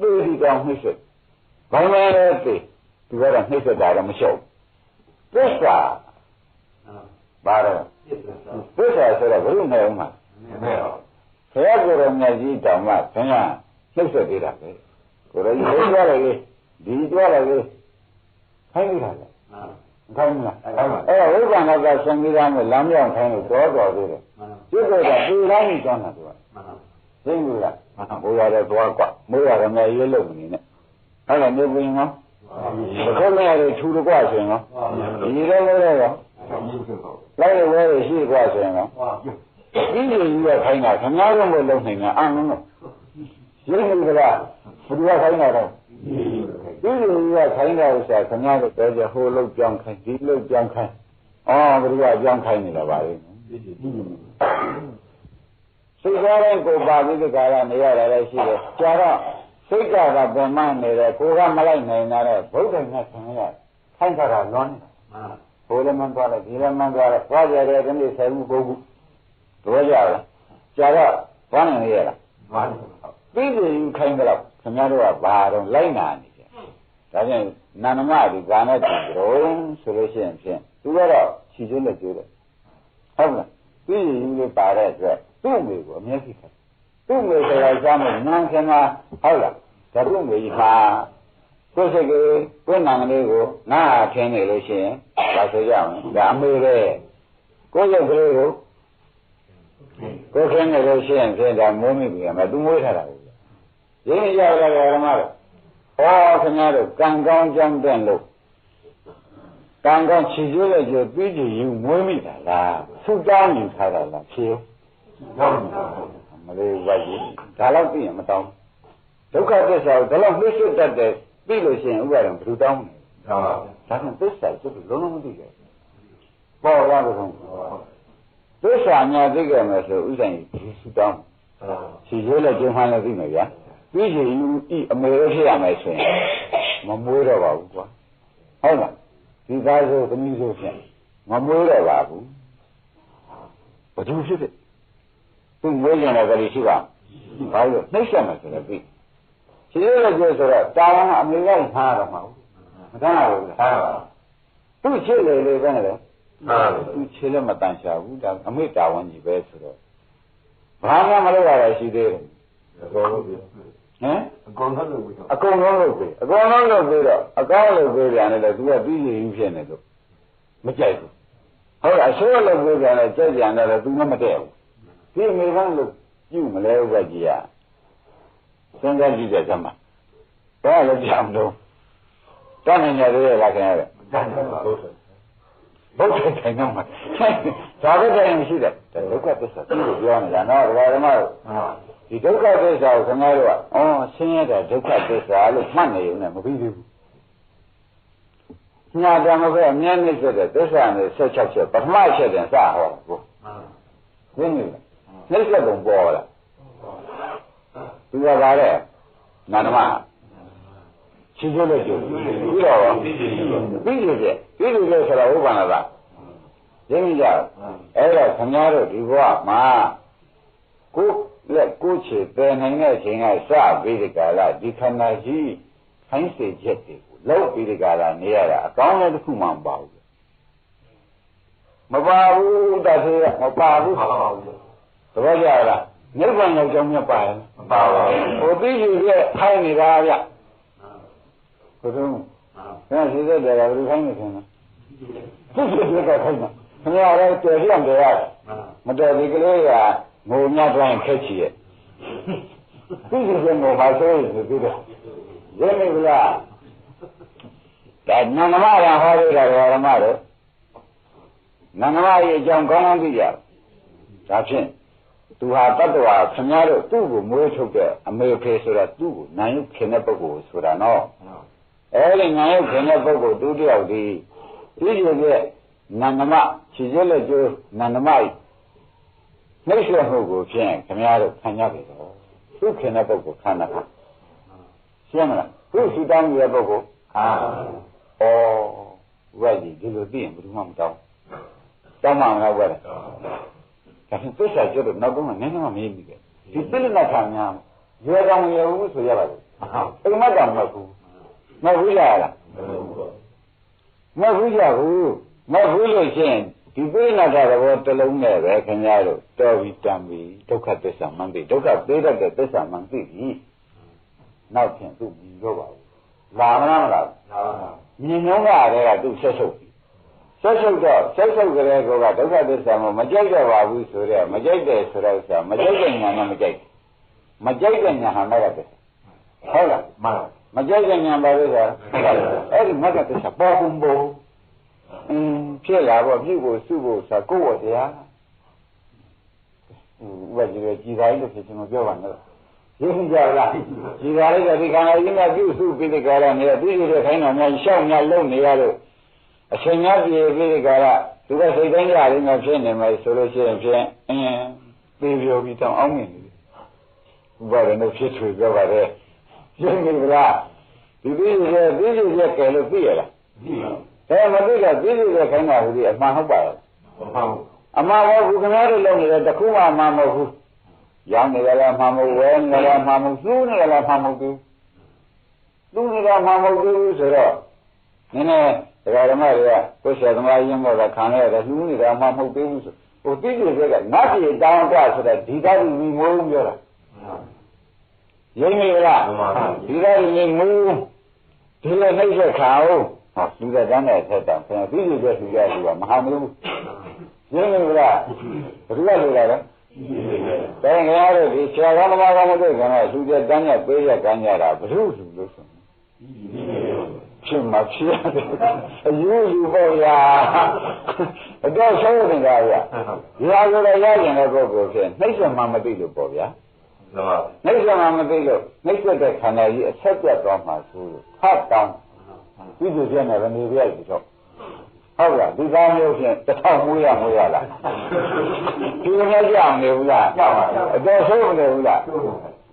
သူဒီကောင်နှိမ့်ဆက်ဘာမှလည်းသိသူကတော့နှိမ့်ဆက်တာတော့မလျှော့သစ္စာဘာတော့သစ္စာဆိုတော့ဘယ်လိုနဲ့အောင်မှာမဲတော့ဘုရားကိုယ်တော်မြတ်ကြီးတောင်မှခင်ဗျာနှိမ့်ဆက်ပေးတာပဲကိုယ်တော်ကြီးဟိုကြရတယ်လေဒီကြရတယ်လေ ခိုင်းနေတာလေခိုင်းမလားအဲ့ဝိပ္ပန္နကသံဃာနဲ့လမ်းမြောင်ခိုင်းလို့တော်သေးတယ်ကျွတ်တော့ပူတိုင်းကြီးကျောင်းတာသူကသိဘူးလားမိုးရတဲ့သွားကွာမိုးရတဲ့မဲ့ရေးလို့နေနဲ့အဲ့ဒါနေပင်ရောဘယ်လိုလဲထူတကွဆိုရင်ရောဒီလိုလဲရောလိုက်ရဝဲရှိကွာဆိုရင်ရောဒီလိုကြီးကခိုင်းတာခင်ဗျားတို့မလုပ်နိုင်တာအားလုံးတော့ရင်းနေကြလားဘယ်လိုခိုင်းတာတော့ဒီလိုကြီးကခိုင်းတာဥစ္စာခင်ဗျားတို့ပြောကြဟိုလုတ်ကြောင်းခိုင်းဒီလုတ်ကြောင်းခိုင်းဘယ်လိုကကြောင်းခိုင်းနေတာပါလဲစိတ်သားတိုင်းကိုပါပြီးဒီကာလနေရတာလည်းရှိတယ်ကြာတော့စိတ်ကပြန်မနေတယ်ကိုကမလိုက်နိုင်တာတဲ့ဘုဒ္ဓမြတ်ဆံရခိုင်းတာလွန်နေတာဘိုးလည်းမသွားလိုက်ဒီလည်းမသွားလိုက်သွားကြတယ်ဒီနေ့10ခု9ခုတော့ကြလားကြာတော့သွားနိုင်ရလားပြီးပြီခိုင်းတော့ခင်ဗျားတို့ကဘာတော့လိုက်နာနေကြဒါကြောင့်နာနမဒီကာနဲ့တူတော့ဆိုလို့ရှိရင်ဖြင့်သူကတော့ခြေကျွန်းနဲ့ကျိုးတယ်ဟုတ်လားပြီးရင်လေးပါတဲ့အတွက်သူ့မိကိုအမျက်ရှိခိုင်းသူ့မိဆိုတာကြားမလို့နန်းခင်မှာဟုတ်လားဒါသူ့မိကြီးမှာကိုယ်စိတ်ကိုယ်နာမလေးကိုနားထင်းနေလို့ရှိရင်ဒါဆိုကြအောင်ဒါအမေပဲကိုယ်ရုပ်ကလေးကိုကိုယ်ခင်းနေလို့ရှိရင်ဖြင့်ဒါမိုးမိပြီမှာသူမွေးထားတာကိုရင်းရရဓမ္မတော့ခင်ဗျားတို့ကံကောင်းကြောင်းတဲ့လို့ကံကောင်းခြေကျိုးရဲ့ကျိုးပြီးကြည့်ယူမွေးမိတာလားသုတောင်းယူထားတာလားဖြေမလေးဝိုက်ကြီးဒါတော့သိရင်မတောင်းဒုက္ခသစ္စာကိုဒါတော့နှိမ့်ဆွတ်တတ်တယ်သိလို့ရှိရင်ဥပါဒံဘယ်လိုတောင်းလဲဒါကြောင့်သစ္စာကျွတ်လုံးလုံးမသိခဲ့ပေါ်ရလို့ဆုံးသစ္စာညာသိခဲ့မယ်ဆိုဥဆိုင်ဒီသုတောင်းခြေကျိုးလည်းကျင်းမှန်းလည်းသိမယ်ဗျာပြီးကြည့်ယူဤအမေဖြစ်ရမယ်ဆိုရင်မမွေးတော့ပါဘူးကွာဟုတ်လားဒီသားဆိုသမီးဆိုဖြင့်မမွေးတော့ပါဘူးဘာလို့ဖြစ်ဖြစ်သူမွေးကြတဲ့ကလေးရှိပါဘာလို့နှိမ့်ဆက်မယ်ဆိုတော့ပြီးခြေရည်ကျဆိုတော့တာဝန်အမေကထားတော့မှာမထားရဘူးထားပါသူ့ခြေလေလေးပဲလေသူခြေလည်းမတန်ရှာဘူးဒါအမေတာဝန်ကြီးပဲဆိုတော့ဘာမှမလုပ်ရတာရှိသေးတယ်အကုန်လုံးလုပ်ပြီအကုန်လုံးလုပ်ပြီအကုန်လုံးလုပ်ပြီးတော့အကောင်းလုပ်ပြီးပြန်တယ်သူကပြီးရင်းဖြစ်နေလို့မကြိုက်ဘူးဟုတ်လားအဆိုးလုပ်ပြီးပြန်တယ်ကြိုက်ပြန်တယ်သူကမတည့်ဘူးဒီမိဘလို့ပြုမလဲဥပကြီးကစဉ်းစားကြည့်တဲ့ကမှဘာလည်းကြောင်တော့တန်းနေရတယ်လားခင်ဗျာဘုရားတိုင်တော့မှာဒါပဲတိုင်ရှိတယ်ဒုက္ခသစ္စာသူ့ကိုပြောနေတာနော်ဒကာဓမ္မတို့ဒီဒုက္ခသစ္စာကိုခင်ဗျားတို့ကဆင်းရဲတဲ့ဒုက္ခသစ္စာလို့မှတ်နေရုံနဲ့မပြီးသေးဘူးညာတမပဲအမြဲနှိမ့်ဆက်တဲ့သစ္စာနဲ့16ချက်ပထမချက်တင်စဟောကိုသိနေလားနှိမ့်ဆက်ပုံပေါ်လာသူကပါတဲ့နာနမချီးကျိုးလို့ကျိုးပြီးတော့ပြီးလို့ဆိုတော့ဥပ္ပန္နသာရင်းကြအဲ့တော့ခင်ဗျားတို့ဒီဘဝမှာကိုယ်ချေပယ်နိုင်တဲ့အချိန်ကစပြီးဒီကာလဒီခန္ဓာကြီးခိုင်းစေချက်တွေကိုလောက်ပြီးဒီကာလနေရတာအကောင်းဆုံးတစ်ခုမှမပါဘူးမပါဘူးတသေးမပါဘူးသဘောကျလားနိဗ္ဗာန်ရောက်ကြောင်းမြတ်ပါရဲ့မပါဘူးဟိုပြီးယူရဲ့ခိုင်းနေတာဗျဘုရားရှိတဲ့တယ်ကဘယ်လိုခိုင်းနေခင်လဲသူ့စိတ်ကခိုင်းတာခင်ဗျားလည်းတွေ့ရံတယ်ရမတော်ဒီကလေးကငိုမြတ်တိုင်းခက်ချီရဲ့သူ့စိတ်ကငိုပါဆိုရင်ဒီတော့ရင်းနေကြလားဒါနန္ဒမရဟောရတာဓမ္မတို့နန္ဒမရဲ့အကြောင်းကောင်းကောင်းသိကြဒါဖြင့်သူဟာတတ္တဝါခင်ဗျားတို့သူ့ကိုမွေးထုတ်တဲ့အမေဖေဆိုတာသူ့ကိုနိုင်ရုပ်ခင်တဲ့ပုဂ္ဂိုလ်ဆိုတာနော်အဲဒီနိုင်ရုပ်ခင်တဲ့ပုဂ္ဂိုလ်သူတယောက်ဒီဒီလိုကနန္ဒမခြေကျလက်ကျိုးနန္ဒမနှိမ့်ဆက်မှုကိုဖြင့်ခင်ဗျားတို့ခံရပြီတော့သူ့ခင်တဲ့ပုဂ္ဂိုလ်ခံတာရှင်းမလားသူ့စူတောင်းရဲ့ပုဂ္ဂိုလ်ဝဲကြီးဒီလိုသိရင်ဘယ်သူမှမတောင်းတောင်းမှမလားဝဲတယ်ဒါဖြင့်သစ္စာကျွတ်တော့နောက်တော့နည်းနည်းမှမေးမိတယ်ဒီပြိဋ္ဌာခံများရွယ်တော်မရဘူးဆိုရပါဘူးအိမ်မက်တော်မဟုတ်ဘူးမဟုတ်ဘူးလားမဟုတ်ဘူးကြဘူးမဟုတ်ဘူးလို့ရှိရင်ဒီပြိဋ္ဌာသဘောတစ်လုံးနဲ့ပဲခင်ဗျားတို့တော်ပြီးတန်ပြီးဒုက္ခသစ္စာမှန်ပြီဒုက္ခသေးတတ်တဲ့သစ္စာမှန်သိပြီနောက်ဖြင့်သူ့ပြီးတော့ပါဘူးလာမလားမလား မြင်နှုံးကတည်းကသူဆက်ဆုပ်ဆက်ဆုပ်တော့ဆက်ဆုပ်ကြတဲ့ကောကဒုက္ခသစ္စာမှာမကြိုက်တော့ပါဘူးဆိုတော့မကြိုက်တယ်ဆိုတော့ဥစ္စာမကြိုက်တဲ့ညာနဲ့မကြိုက်မကြိုက်တဲ့ညာဟာမက္ကသစ္စာဟုတ်လားမှန်မကြိုက်တဲ့ညာပါလို့ဆိုတာအဲ့ဒီမက္ကသစ္စာပေါ်ပုံပုံဖြစ်လာတော့ပြုဖို့စုဖို့ဆိုကိုယ့်ဝတရားဥပဒေကြည်သားကြီးလို့ဖြစ်ကျွန်တော်ပြောပါမယ်ရင်းကြလားကြည်သားလေးကဒီခန္ဓာကြီးကပြုစုပြီးဒီကရနေပြီးတဲ့ခိုင်းတော်များရှောက်များလုံနေရလို့အချိန်များပြေပြီးဒီကရသူကစိတ်တိုင်းရလေးများဖြစ်နေမယ်ဆိုလို့ရှိရင်ဖြင့်ပြေပြောပြီးတောင်းအောင်မြင်တယ်ဥပဒေနဲ့ဖြစ်ထွေပြောပါတယ်ရင်းနေကြလားဒီပြီးရဲ့ကဲလို့သိရလားသိပါဘူးဒါမသိတော့ပြီးတဲ့ခိုင်းတာဟူဒီအမှန်ဟုတ်ပါရဲ့အမှန်ဟုတ်ဘူးခင်ဗျားတို့လုံနေတဲ့တခုမှအမှန်မဟုတ်ဘူးရောင်းနေကြလားမှမဟုတ်ဝဲနေကြလားမှမဟုတ်သူးနေကြလားမှမဟုတ်ဘူးသူးနေတာမှမဟုတ်ဘူးဆိုတော့နည်းနည်းဒကာဓမ္မတွေကကိုယ်ဆရာသမားရင်းမောတာခံရတယ်သူးနေတာမှမဟုတ်သေးဘူးဆိုဟိုတိကျတဲ့ကနတ်ပြည်တောင်းတဆိုတဲ့ဒီသားကြီးမိမိုးပြောတာရင်းနေလားဒီသားကြီးမိမိုးဒီလိုနှိမ့်ဆက်ခါအောင်ဟောလူကတန်းတဲ့ဆက်တောင်ခင်ဗျာတိကျတဲ့လူကသူကမဟာမလို့ရင်းနေလားဘယ်လိုလဲလဲတိုင်းကြရတဲ့ဒီဆရာကောင်းသမားကောင်းမသိခင်ဗျာသူကျတန်းရပေးရကမ်းကြတာဘုရုလူလို့ဆိုဖြစ်မှာဖြစ်ရတယ်အယူလူပေါ့ဗျာအတော့ဆုံးနေတာဗျာရာဆိုတော့ရကျင်တဲ့ပုဂ္ဂိုလ်ဖြစ်နှိမ့်ဆက်မှမသိလို့ပေါ့ဗျာနှိမ့်ဆက်မှမသိလို့နှိမ့်ဆက်တဲ့ခန္ဓာကြီးအဆက်ပြတ်သွားမှဆိုလို့ဖတ်တောင်းပြီးသူပြနေတယ်နေပြရည်တော့ဟုတ်လားဒီသားမျိုးဖြင့်တစ်ထောင်မွေးရလားဒီလိုမျိုးကြောက်နေဘူးလားကြောက်ပါဘူးအတော်ဆုံးနေဘူးလား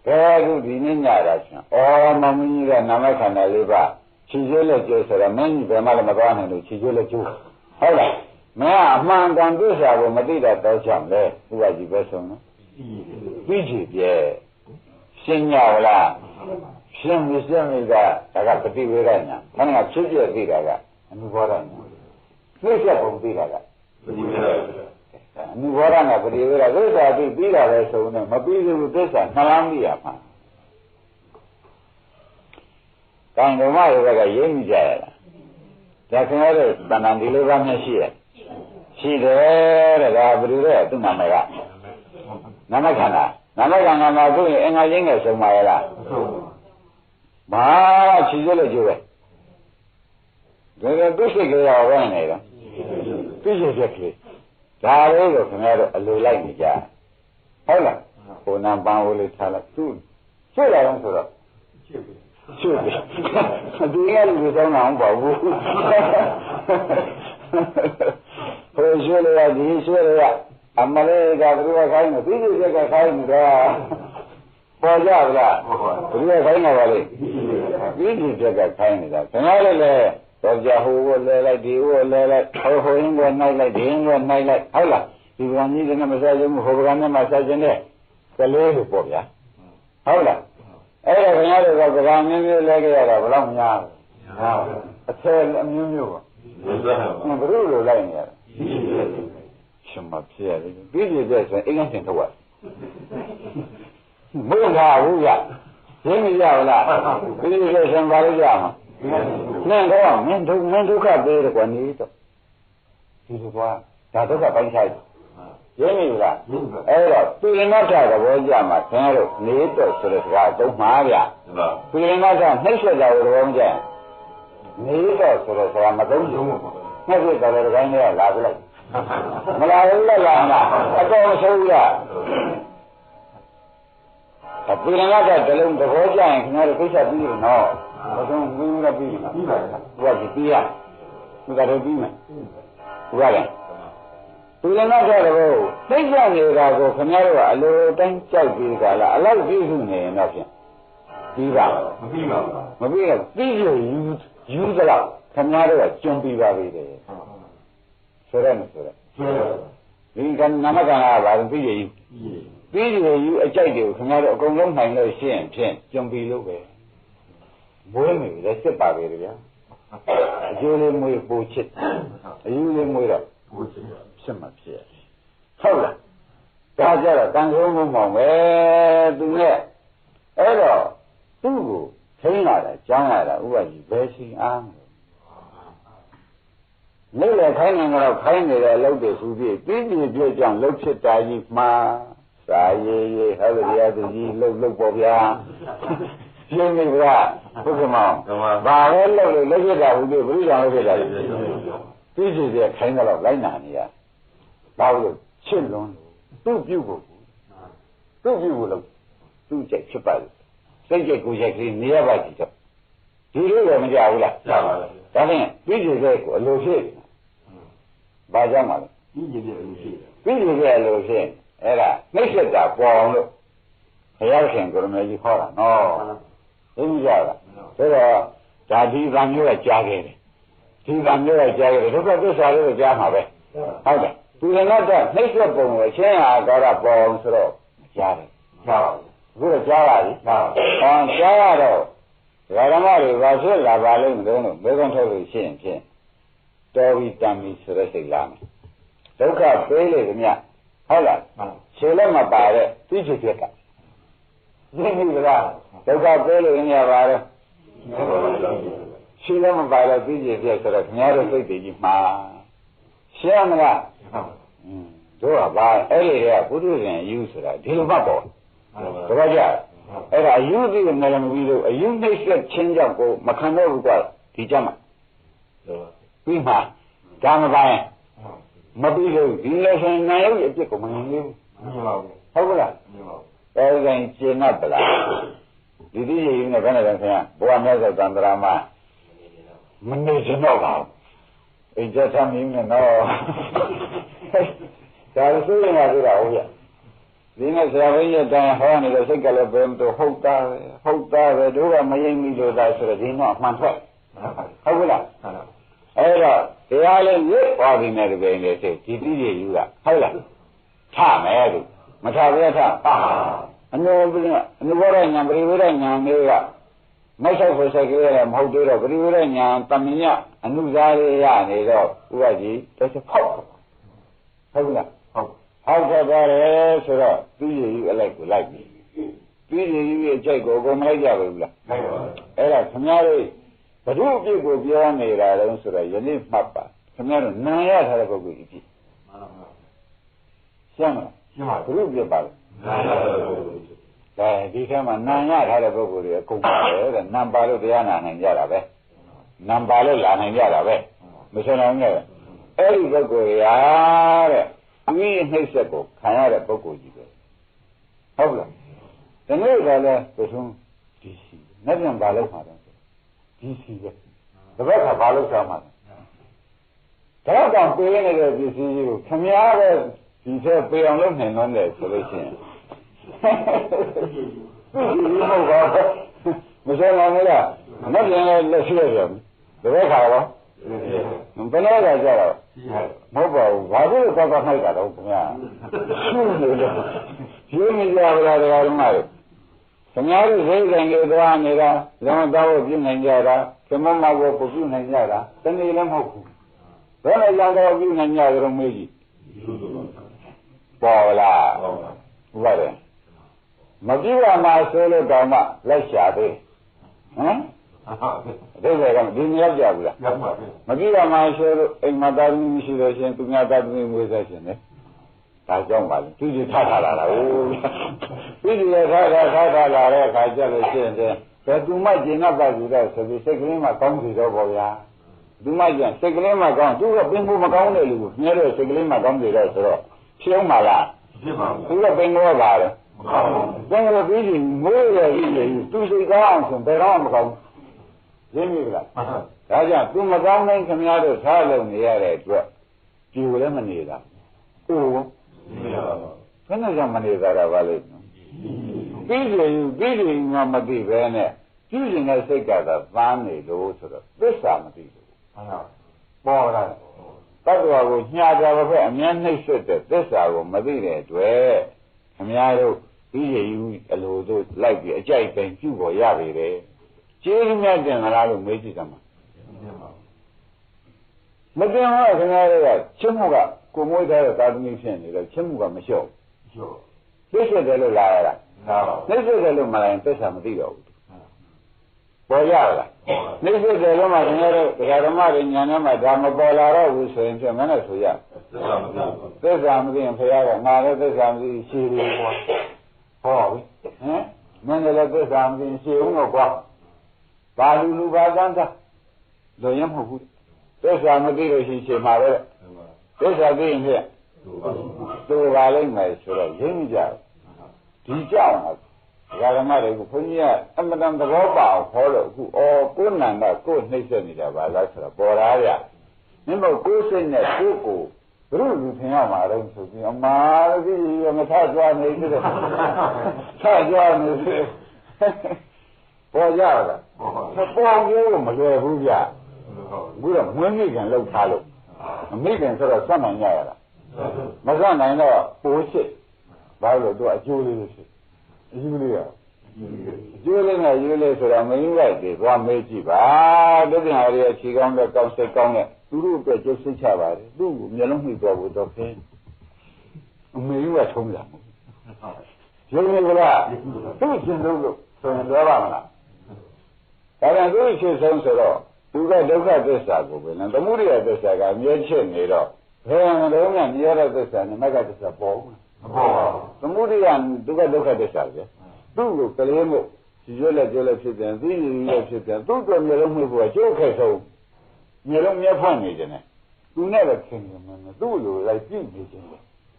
ဘယ်ခုဒီနေ့ညတာရှင်ဩမမင်းကြီးကနာမခန္ဓာလေးပါခြေကျွေးလက်ကျွေးဆိုတော့မင်းကြီးဘယ်မှလည်းမသွားနိုင်လို့ခြေကျွေးလက်ကျွေးဟုတ်လားမင်းကအမှန်တန်သိစာကိုမသိတတ်တော့ကြောင့်လေသူကကြီးပဲဆုံးနော်ပြီးချေပြဲရှင်းညဝလားရှင်းမိကဒါကပฏิဝေဒညာခဏကဖြစ်ပြသိတာကအနုဘောဓညာသိချက်ပုံသိတာကအနုဘောဓညာပฏิဝေဒသစ္စာသိပြီးတာလဲဆိုနေမပြီးဘူးသစ္စာနှလုံးသိရမှာကံဓမ္မတွေကရင်းမိကြရလားဒါခင်ဗျားတို့တဏ္ဍာဒီလိုပါမျက်ရှိတယ်ရှိတယ်တဲ့ဒါဘယ်လိုလဲသူ့နာမည်ကနာမခန္ဓာမှာသူ့ရင်အင်္ဂါချင်းငယ်ဆုံးပါရဲ့လားဘာခြေစွပ်လို့ကျိုးပဲဒါကသူ့စိတ်ကြောက်ရနေတော့သူ့စိတ်ချက်ကလေးဒါလေးကိုခင်ဗျားတို့အလိုလိုက်နေကြဟုတ်လားဟိုနံပန်းဝလေးထားလိုက်သူ့ဆွတ်လာတော့ဆိုတော့ဆွတ်တယ်ဒီကလူတွေတောင်းတာမဟုတ်ဘူးဟိုဆွတ်ရဒီဆွတ်ရအမလေးကသူကခိုင်းနေပြီးစိတ်ကခိုင်းနေတာပေါ်ကြဗလားသူကခိုင်းနေပါလေပြီးစိတ်ကခိုင်းနေတာခင်ဗျားလည်းတော့ကြဟိုကိုလဲလိုက်ဒီကိုလဲလိုက်ဟိုရင်းကိုနိုင်လိုက်ဒီရင်းကိုနိုင်လိုက်ဟုတ်လားဒီကံကြီးကမစားခြင်းဟိုကံနဲ့မစားခြင်းနဲ့ကလေးကိုပေါ့ဗျာဟုတ်လားအဲ့ဒါခင်ဗျားတို့ကကံမျိုးမျိုးလဲကြရတာဘယ်တော့များအဆယ်အမျိုးမျိုးပါဘယ်လိုလိုလိုက်နေရလဲရှင်မဖြစ်ရတယ်ပြီးပြည့်တဲ့ဆိုရင်အင်္ဂါရှင်ထုတ်ရမဟုတ်ပါဘူးဗျရင်းမရဘူးလားပြီးပြည့်တဲ့ဆိုရင်ဘာလို့ရမှာနဲ့တော့မင်းဒုက္ခပေးတယ်ကွာနေတော့ဒီလိုကွာဒါဒုက္ခပိုင်းခြားရင်းမိလားအဲ့တော့ပိရဏတ္ထသဘောကြမှာခင်ဗျားတို့နေတော့ဆိုတဲ့စကားသုံးမှာဗျပိရဏတ္ထနှိမ့်ဆက်ကြတဲ့သဘောမကျနေတော့ဆိုတဲ့စကားမသုံးဘူးနှိမ့်ဆက်ကြတဲ့တိုင်းတွေကလာပြလိုက်မလာဘူးလားလားအတော်မဆိုးဘူးလားပိရဏတ္ထတလုံးသဘောကျရင်ခင်ဗျားတို့ကိစ္စပြီးတယ်နော်ဘယ်ဆုံးပြီးရပြီပြီးပါလားသူကပြီးရသူကတော့ပြီးမယ်သူကလည်းသူလည်းတော့တော့သိကြနေတာကိုခင်ဗျားတို့ကအလိုတိုင်းကြောက်ပြီးကြလားအလောက်ပြီးခုနေရင်တော့ဖြင့်ပြီးပါမပြီးပါဘူးမပြီးတော့ပြီးရယူသလားခင်ဗျားတို့ကကျွန်းပြီးပါပြီတဲ့ဆိုရဲမဆိုရဲဒီကနာမကံကဘာလို့ပြီးရယူပြီးရယူအကြိုက်တွေကိုခင်ဗျားတို့အကုန်လုံးနိုင်လို့ရှိရင်ဖြင့်ကျွန်းပြီးလို့ပဲမွေးနေလည်းစစ်ပါပဲဗျာအကျိုးလေးမွေးပိုချစ်အယူလေးမွေးတော့ပိုချစ်ဖြစ်မှဖြစ်ဟုတ်လားဒါကြတော့တန်ဆုံးမမောင်ပဲသူနဲ့အဲ့တော့သူ့ကိုထိန်းလာတာကြောင်းလာတာဥပဒေဘယ်ရှိအား လေးလေခိုင်းနေတော့ခိုင်းနေတဲ့အလုပ်တွေသူပြည့်ပြည့်ကြောင့်လှုပ်ဖြစ်တာကြီးမှာစာရေးရေးဟဲ့ဗျာသူကြီးလှုပ်ပေါ့ဗျာရှင်းပြီဗျာဟုတ်ကဲ့မောင်ဘာပဲလှုပ်လို့လှုပ်ဖြစ်တာဟုတ်ပြီဘုရားလှုပ်ဖြစ်တာလေပြည့်ပြည့်ခိုင်းတော့လိုက်နာနေရဘာလို့ချစ်လွန်သူ့ပြုဖို့လို့သူ့ကြိုက်ဖြစ်ပါလို့စိတ်ကြိုက်ကိုယ်ကြိုက်ကလေးနေရပါကြည့်တော့ဒီလိုလည်းမကြဘူးလားကြပါပါဒါဖြင့်ပြည့်ပြည့်ကိုအလိုဖြစ်ဘာကြောင့်ပါလဲပြည့်ပြည့်အလိုဖြစ်အဲ့ဒါနှိမ့်ဆက်တာပေါ်အောင်လို့ဘုရားရှင်ကိုရမေကြီးခေါ်တာနော်သိကြလားဒါတော့ဒါဒီကံမျိုးကကြားခဲ့တယ်ဒီကံမျိုးကကြားခဲ့တယ်ဒုက္ခသစ္စာလေးကိုကြားမှာပဲဟုတ်တယ်သူလည်းတော့နှိမ့်ဆက်ပုံကိုအရှင်းဟာတော့ပေါ်အောင်ဆိုတော့ကြားတယ်ကြားပါဘူးအခုတော့ကြားပါပြီကြားရတော့ဓမ္မတွေဘာဖြစ်လာပါလိမ့်မလို့မေခွန်းထုတ်လို့ရှိရင်ဖြင့်တော်ပြီးတန်ပြီးဆိုတဲ့စိတ်လာမယ်ဒုက္ခပေးလေခင်ဗျဟုတ်လားခြေလည်းမပါတဲ့သိချစ်ပြက်ကသိပြီလားဒုက္ခပေးလို့ရပါတော့ခြေလည်းမပါတဲ့သိချစ်ပြက်ဆိုတော့ခင်ဗျားတို့စိတ်တည်ကြီးမှာရှင်းမလားတို့ကဘာအဲ့ဒီကပုထုဇဉ်ယူဆိုတာဒီလိုမှပေါ့တကယ်ကြအဲ့ဒါအယူသိနေလည်းမပြီးလို့အယူနှိမ့်ဆက်ချင်းကြောင့်ကိုမခံတော့ဘူးကွာဒီကြမှာပြီးမှဒါမပိုင်းမပြီးလို့ဒီလည်းဆိုနိုင်ရုပ်အပြစ်ကိုမငြင်းဘူးဟုတ်ကလားအဲ့ဒါရင်ရှင်းတ်ပလားဒီတိရည်နဲ့ဘယ်နဲ့လဲခင်ဗျဘုရားမြတ်စွာဘုရားမှာမနေချင်တော့ပါဘူးအိမ်ကျမ်းမင်းနဲ့တော့ဒါဆိုရင်လည်းပြောတာဟုတ်ရဲ့ဒီနေ့ဆရာဘုန်းကြီးတိုင်ဟောနေတဲ့စိတ်ကလည်းဘယ်တော့ဟုတ်တာပဲတို့ကမယိမ့်မိလို့သာဆိုတော့ဒီတော့အမှန်ထွက်ဟုတ်ကလားအဲ့တော့တရားလည်းရစ်သွားပြီနဲ့တကယ်နဲ့စိတ်ဒီတိရည်ယူကဟုတ်လားထမယ်လို့မထဘဲထအနုဘောရညာပရိဝေဒညာမျိုးကမိုက်ဆောက်ဖို့ဆိုင်ကလေးလည်းမဟုတ်သေးတော့ပရိဝေဒညာတမညအနုဇာရရနေတော့ဥပကြီးတစ်ချက်ဖောက်ဟုတ်လားဟောက်ခဲ့ပါတယ်ဆိုတော့သူရည်ယူအလိုက်ကိုလိုက်ပြီသူရည်ယူရဲ့အကြိုက်ကိုမလိုက်ကြဘူးလားလိုက်ပါဘူးအဲ့ဒါခင်ဗျားတို့ဘုရုအပြစ်ကိုပြောနေတာတော့ဆိုတော့ယနေ့မှတ်ပါခင်ဗျားတို့နာရထားတဲ့ပုဂ္ဂိုလ်အပြစ်မှန်ပါပါရှင်းမလားရှင်းပါဘုရုအပြစ်ပါလို့နာရထားတဲ့ပုဂ္ဂိုလ်ဒါဒီထဲမှာနာရထားတဲ့ပုဂ္ဂိုလ်တွေအကုန်ပါတယ်တဲ့နံပါလို့တရားနာနိုင်ကြတာပဲနံပါလို့လာနိုင်ကြတာပဲမဆိုနိုင်နဲ့အဲ့ဒီပုဂ္ဂိုလ်ရာတဲ့အမိနှိမ့်ဆက်ကိုခံရတဲ့ပုဂ္ဂိုလ်ကြီးပဲဟုတ်လားဒီနေ့ကလည်းဘုဆုံးဒီစီနဲ့ပြန်ပါလို့မှာတော့ဒီစီပဲတပတ်ကဘာလို့စားမှာလဲဒါတော့ပေးနေတဲ့ပစ္စည်းကြီးကိုခင်ဗျားပဲဒီထဲပေးအောင်လုပ်နိုင်တော့တယ်ဆိုလို့ရှိရင်ဒီဟုတ်ပါမဆိုးနိုင်ဘူးလားမပြန်လည်းလက်ရှိရတယ်တပတ်ခါတော့ဘယ်လိုလဲကြတော့မဟုတ်ပါဘူးဘာလို့ကောက်ကောက်နှိုက်တာတော့ခင်ဗျာရှင်းနေတယ်ရှင်းနေကြပါလားတရားဓမ္မတွေခင်ဗျားတို့စိတ်ဆိုင်ကိုသွားနေတာဇောင်းသားကိုပြုနိုင်ကြတာသမမကိုပြုနိုင်ကြတာတနေ့လည်းမဟုတ်ဘူးဘယ်လိုကြောင့်တော့ပြုနိုင်ကြကြတော့မေးကြည့်ပေါ်လားဟုတ်ပါတယ်မပြုရမှာဆိုလို့တောင်မှလက်ရှာသေးဟမ်ဒိဋ္ဌိကဒီမရောက်ကြဘူးလားရောက်ပါပြီမကြည့်ရမှာဆိုလို့အိမ်မှာသာသမီမရှိလို့ရှင်သူများသာသမီမွေးစားရှင်လေဒါကြောင့်ပါလေသူကြီးထားလာတာဟိုသူကြီးလည်းထားလာတဲ့အခါကျလို့ရှိရင်ဘယ်သူမှကျင်납ပါဘူးတော့ဆိုပြီးစိတ်ကလေးမှကောင်းစီတော့ပေါ့ဗျာသူမှကျင်စိတ်ကလေးမှကောင်းသူကပင်ကိုမကောင်းတဲ့လူကိုမြဲတဲ့စိတ်ကလေးမှကောင်းစီတော့ဆိုတော့ဖြုံးပါလားဖြစ်ပါဘူးသူကပင်ကိုပါလေမကောင်းဘူးပင်ကိုပြီးရင်မွေးရည်သူစိတ်ကောင်းအောင်ဆိုဘယ်တော့မှမကောင်းရင်းပြီလားဒါကြောင့်သူမကောင်းနိုင်ခင်ဗျားတို့ထားလို့နေရတဲ့အတွက်ဒီကိုလည်းမနေတာအိုးမရပါဘူးဘယ်နဲ့ကြောင့်မနေတာလဲပါလိမ့်ပြီးရင်ငါမသိပဲနဲ့ပြုရင်တဲ့စိတ်ကသာသမ်းနေလို့ဆိုတော့သစ္စာမသိဘူးဟုတ်လားပေါ်လာတတ္တဝါကိုညှာကြပါပဲအမြဲနှိမ့်ဆက်တဲ့သစ္စာကိုမသိတဲ့အတွက်ခင်ဗျားတို့ပြီးရင်အလိုတို့လိုက်ပြီးအကြိုက်တိုင်းပြုပေါ်ရပြီလေကျေးဇူးများတင်လားလို့မေးကြည့်ကြမှာမတင်ဟောခင်ဗျားတို့ကချစ်မှုကကိုမွေးထားတဲ့သာသမီဖြစ်နေတော့ချစ်မှုကမလျှော့ဘူးသိစစ်တယ်လို့လာရတာသိစစ်တယ်လို့မလာရင်သစ္စာမသိတော့ဘူး ပေါ်ရလားနှိစ္စတယ်လို့မှခင်ဗျားတို့ဒကာဓမ္မတွေညာနဲ့မှဒါမပေါ်လာတော့ဘူးဆိုရင်ပြန်မနဲ့ဆိုရသစ္စာမသိရင်ဖရာကငါလည်းသစ္စာမသိရှည်တယ်ကွာဟောပြီဟမ်မင်းလည်းသစ္စာမသိရှည်ဦးတော့ကွာဘာလူဘာကန်းသားလွန်ရမဟုတ်ဘူးသစ္စာမသိလို့ရှည်မှာပဲသစ္စာသိရင်ဖြင့်သူပါလိမ့်မယ်ဆိုတော့ရင်းကြဒီကြောင့်ဒကာဓမ္မတွေကိုဘုန်းကြီးကအမတန်သဘောပေါက်ခေါ်လို့အခုကိုယ်နန္ဒကိုယ်နှိမ့်ဆက်နေတာပါလားဆိုတော့ပေါ်လာရမင်းတို့ကိုယ်စိတ်နဲ့ကိုယ်ကိုဘုရုလူထင်ရမှာတော့ဆိုပြီးအမားကြီးရမထကြွားနေသေးတယ်ထကြွားနေသေးပေါ်ကြလားပေါ်ကျိုးမလွယ်ဘူးဗျအခုတော့မွေးမိခင်လောက်ထားလို့အမိခင်ဆိုတော့စက်နိုင်ရလားမစက်နိုင်တော့ပိုးချစ်ဘာလို့သူအကျိုးလေးဖြစ်အယူလေးရအကျိုးလေးနဲ့ယူလေးဆိုတော့မင်းလိုက်တယ်သွားမေးကြည့်ပါတတိယရီအခြေကောင်းတဲ့ကောင်းစိတ်ကောင်းတဲ့သူတို့အတွက်ကျုပ်စိတ်ချပါတယ်သူ့ကိုမျက်လုံးမှိသွားဖို့တော့ခင်းအမေကထုံးတာရုံးနေကြလားသူ့ရှင်လို့ဆိုရင်တော့ပါမလားဒါပြန်သူ့ရှင်ဆုံးဆိုတော့သူကဒုက္ခသစ္စာကိုပဲနော်သမုဒိယသစ္စာကမြဲချစ်နေတော့ဘယ်မှာတော့မှမြဲတဲ့သစ္စာနဲ့မဂ္ဂသစ္စာပေါ်ဘူးမပေါ်ပါဘူးသမုဒိယဒုက္ခသစ္စာပဲသူ့ကိုကလေးမို့ရွက်လက်ကျွက်လက်ဖြစ်တယ်သိရည်လက်ဖြစ်တယ်သူ့အတွက်မျိုးလုံးမှုကကျိုးခဲ့ဆုံးမျိုးလုံးမျက်ဖွင့်နေတယ်သူနဲ့ပဲခင်တယ်မင်းသူ့လိုလိုက်ပြည့်နေခြင်းလေ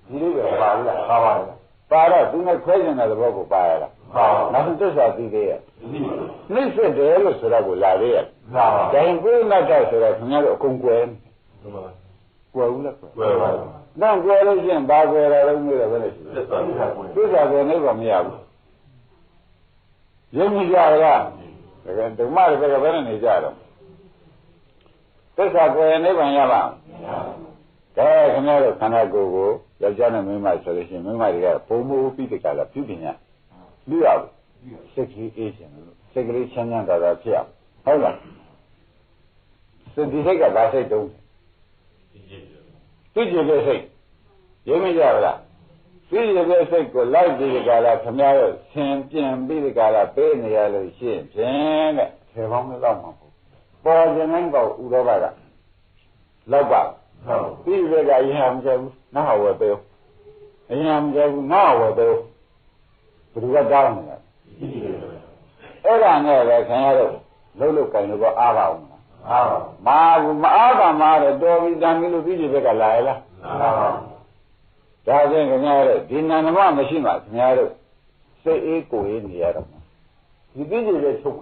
ဒီလိုပဲပါဘူးလားပါပါလားပါတော့သူနဲ့ခွဲကျင်တဲ့ဘောကိုပါရလားပါပါနောက်သစ္စာသိသေးရဲ့နှိစ္စတယ်လို့ဆိုတော့ကိုလာသေးရဲ့မှန်ပါဒါရင်ကိုယ်နဲ့တော့ဆိုတော့ခင်ဗျားတို့အကုန်ကွယ်မှန်ပါကွယ်ဘူးလားကွယ်ပါဘူးတော့ကွယ်လို့ရှိရင်ဘာကွယ်ရတော့မျိုးတယ်ဘယ်နဲ့ရှိသစ္စာကွယ်နေပါမရဘူးရင်းမိကြလားဒါကဓမ္မတွေကဘယ်နဲ့နေကြတော့သစ္စာကွယ်နိဗ္ဗာန်ရပါ့ကဲခင်ဗျားတို့ခန္ဓာကိုယ်ကိုယောက်ျားနဲ့မိန်းမဆိုလို့ရှိရင်မိန်းမတွေကပုံမိုးပြီးတကလားပြုပြင်ရလူရဘူးစိတ်ကြီးအေးရှင်လို့စိတ်ကလေးချမ်းသာတာဖြစ်အောင်ဟုတ်လားစိတ်ဒီစိတ်ကဘာစိတ်တုံးသိကြတဲ့စိတ်ရင်းမကြဘူးလားသိကြတဲ့စိတ်ကိုလိုက်ပြီးတကလားခင်ဗျားတို့ဆင်ပြင်ပြီးတကလားပေးနေရလို့ရှိရင်ဖြင့်တဲ့ထေပေါင်းလောက်မှာပေါ့ပေါ်ခြင်းတိုင်းကောဥရောပကလောက်ပါဟုတ်ပြီးတဲ့ကယဟမကျဘူးနားဝယ်ပေးအရင်မကျဘူးနားဝယ်ပေးဘယ်သူကတောင်းနေလဲအဲ့ဒါနဲ့ပဲခင်ဗျားတို့လှုပ်ကင်လို့အားပါအောင်လားအားပါမအားပါမှာတော့တော်ပြီတန်ပြီလို့ပြီးတဲ့ဘက်ကလာရလားအားပါဒါဖြင့်ခင်ဗျားတို့ဒီနန္ဒမမရှိမှခင်ဗျားတို့စိတ်အေးကိုယ်အေးနေရတော့ဒီပြီးတဲ့ချုပ်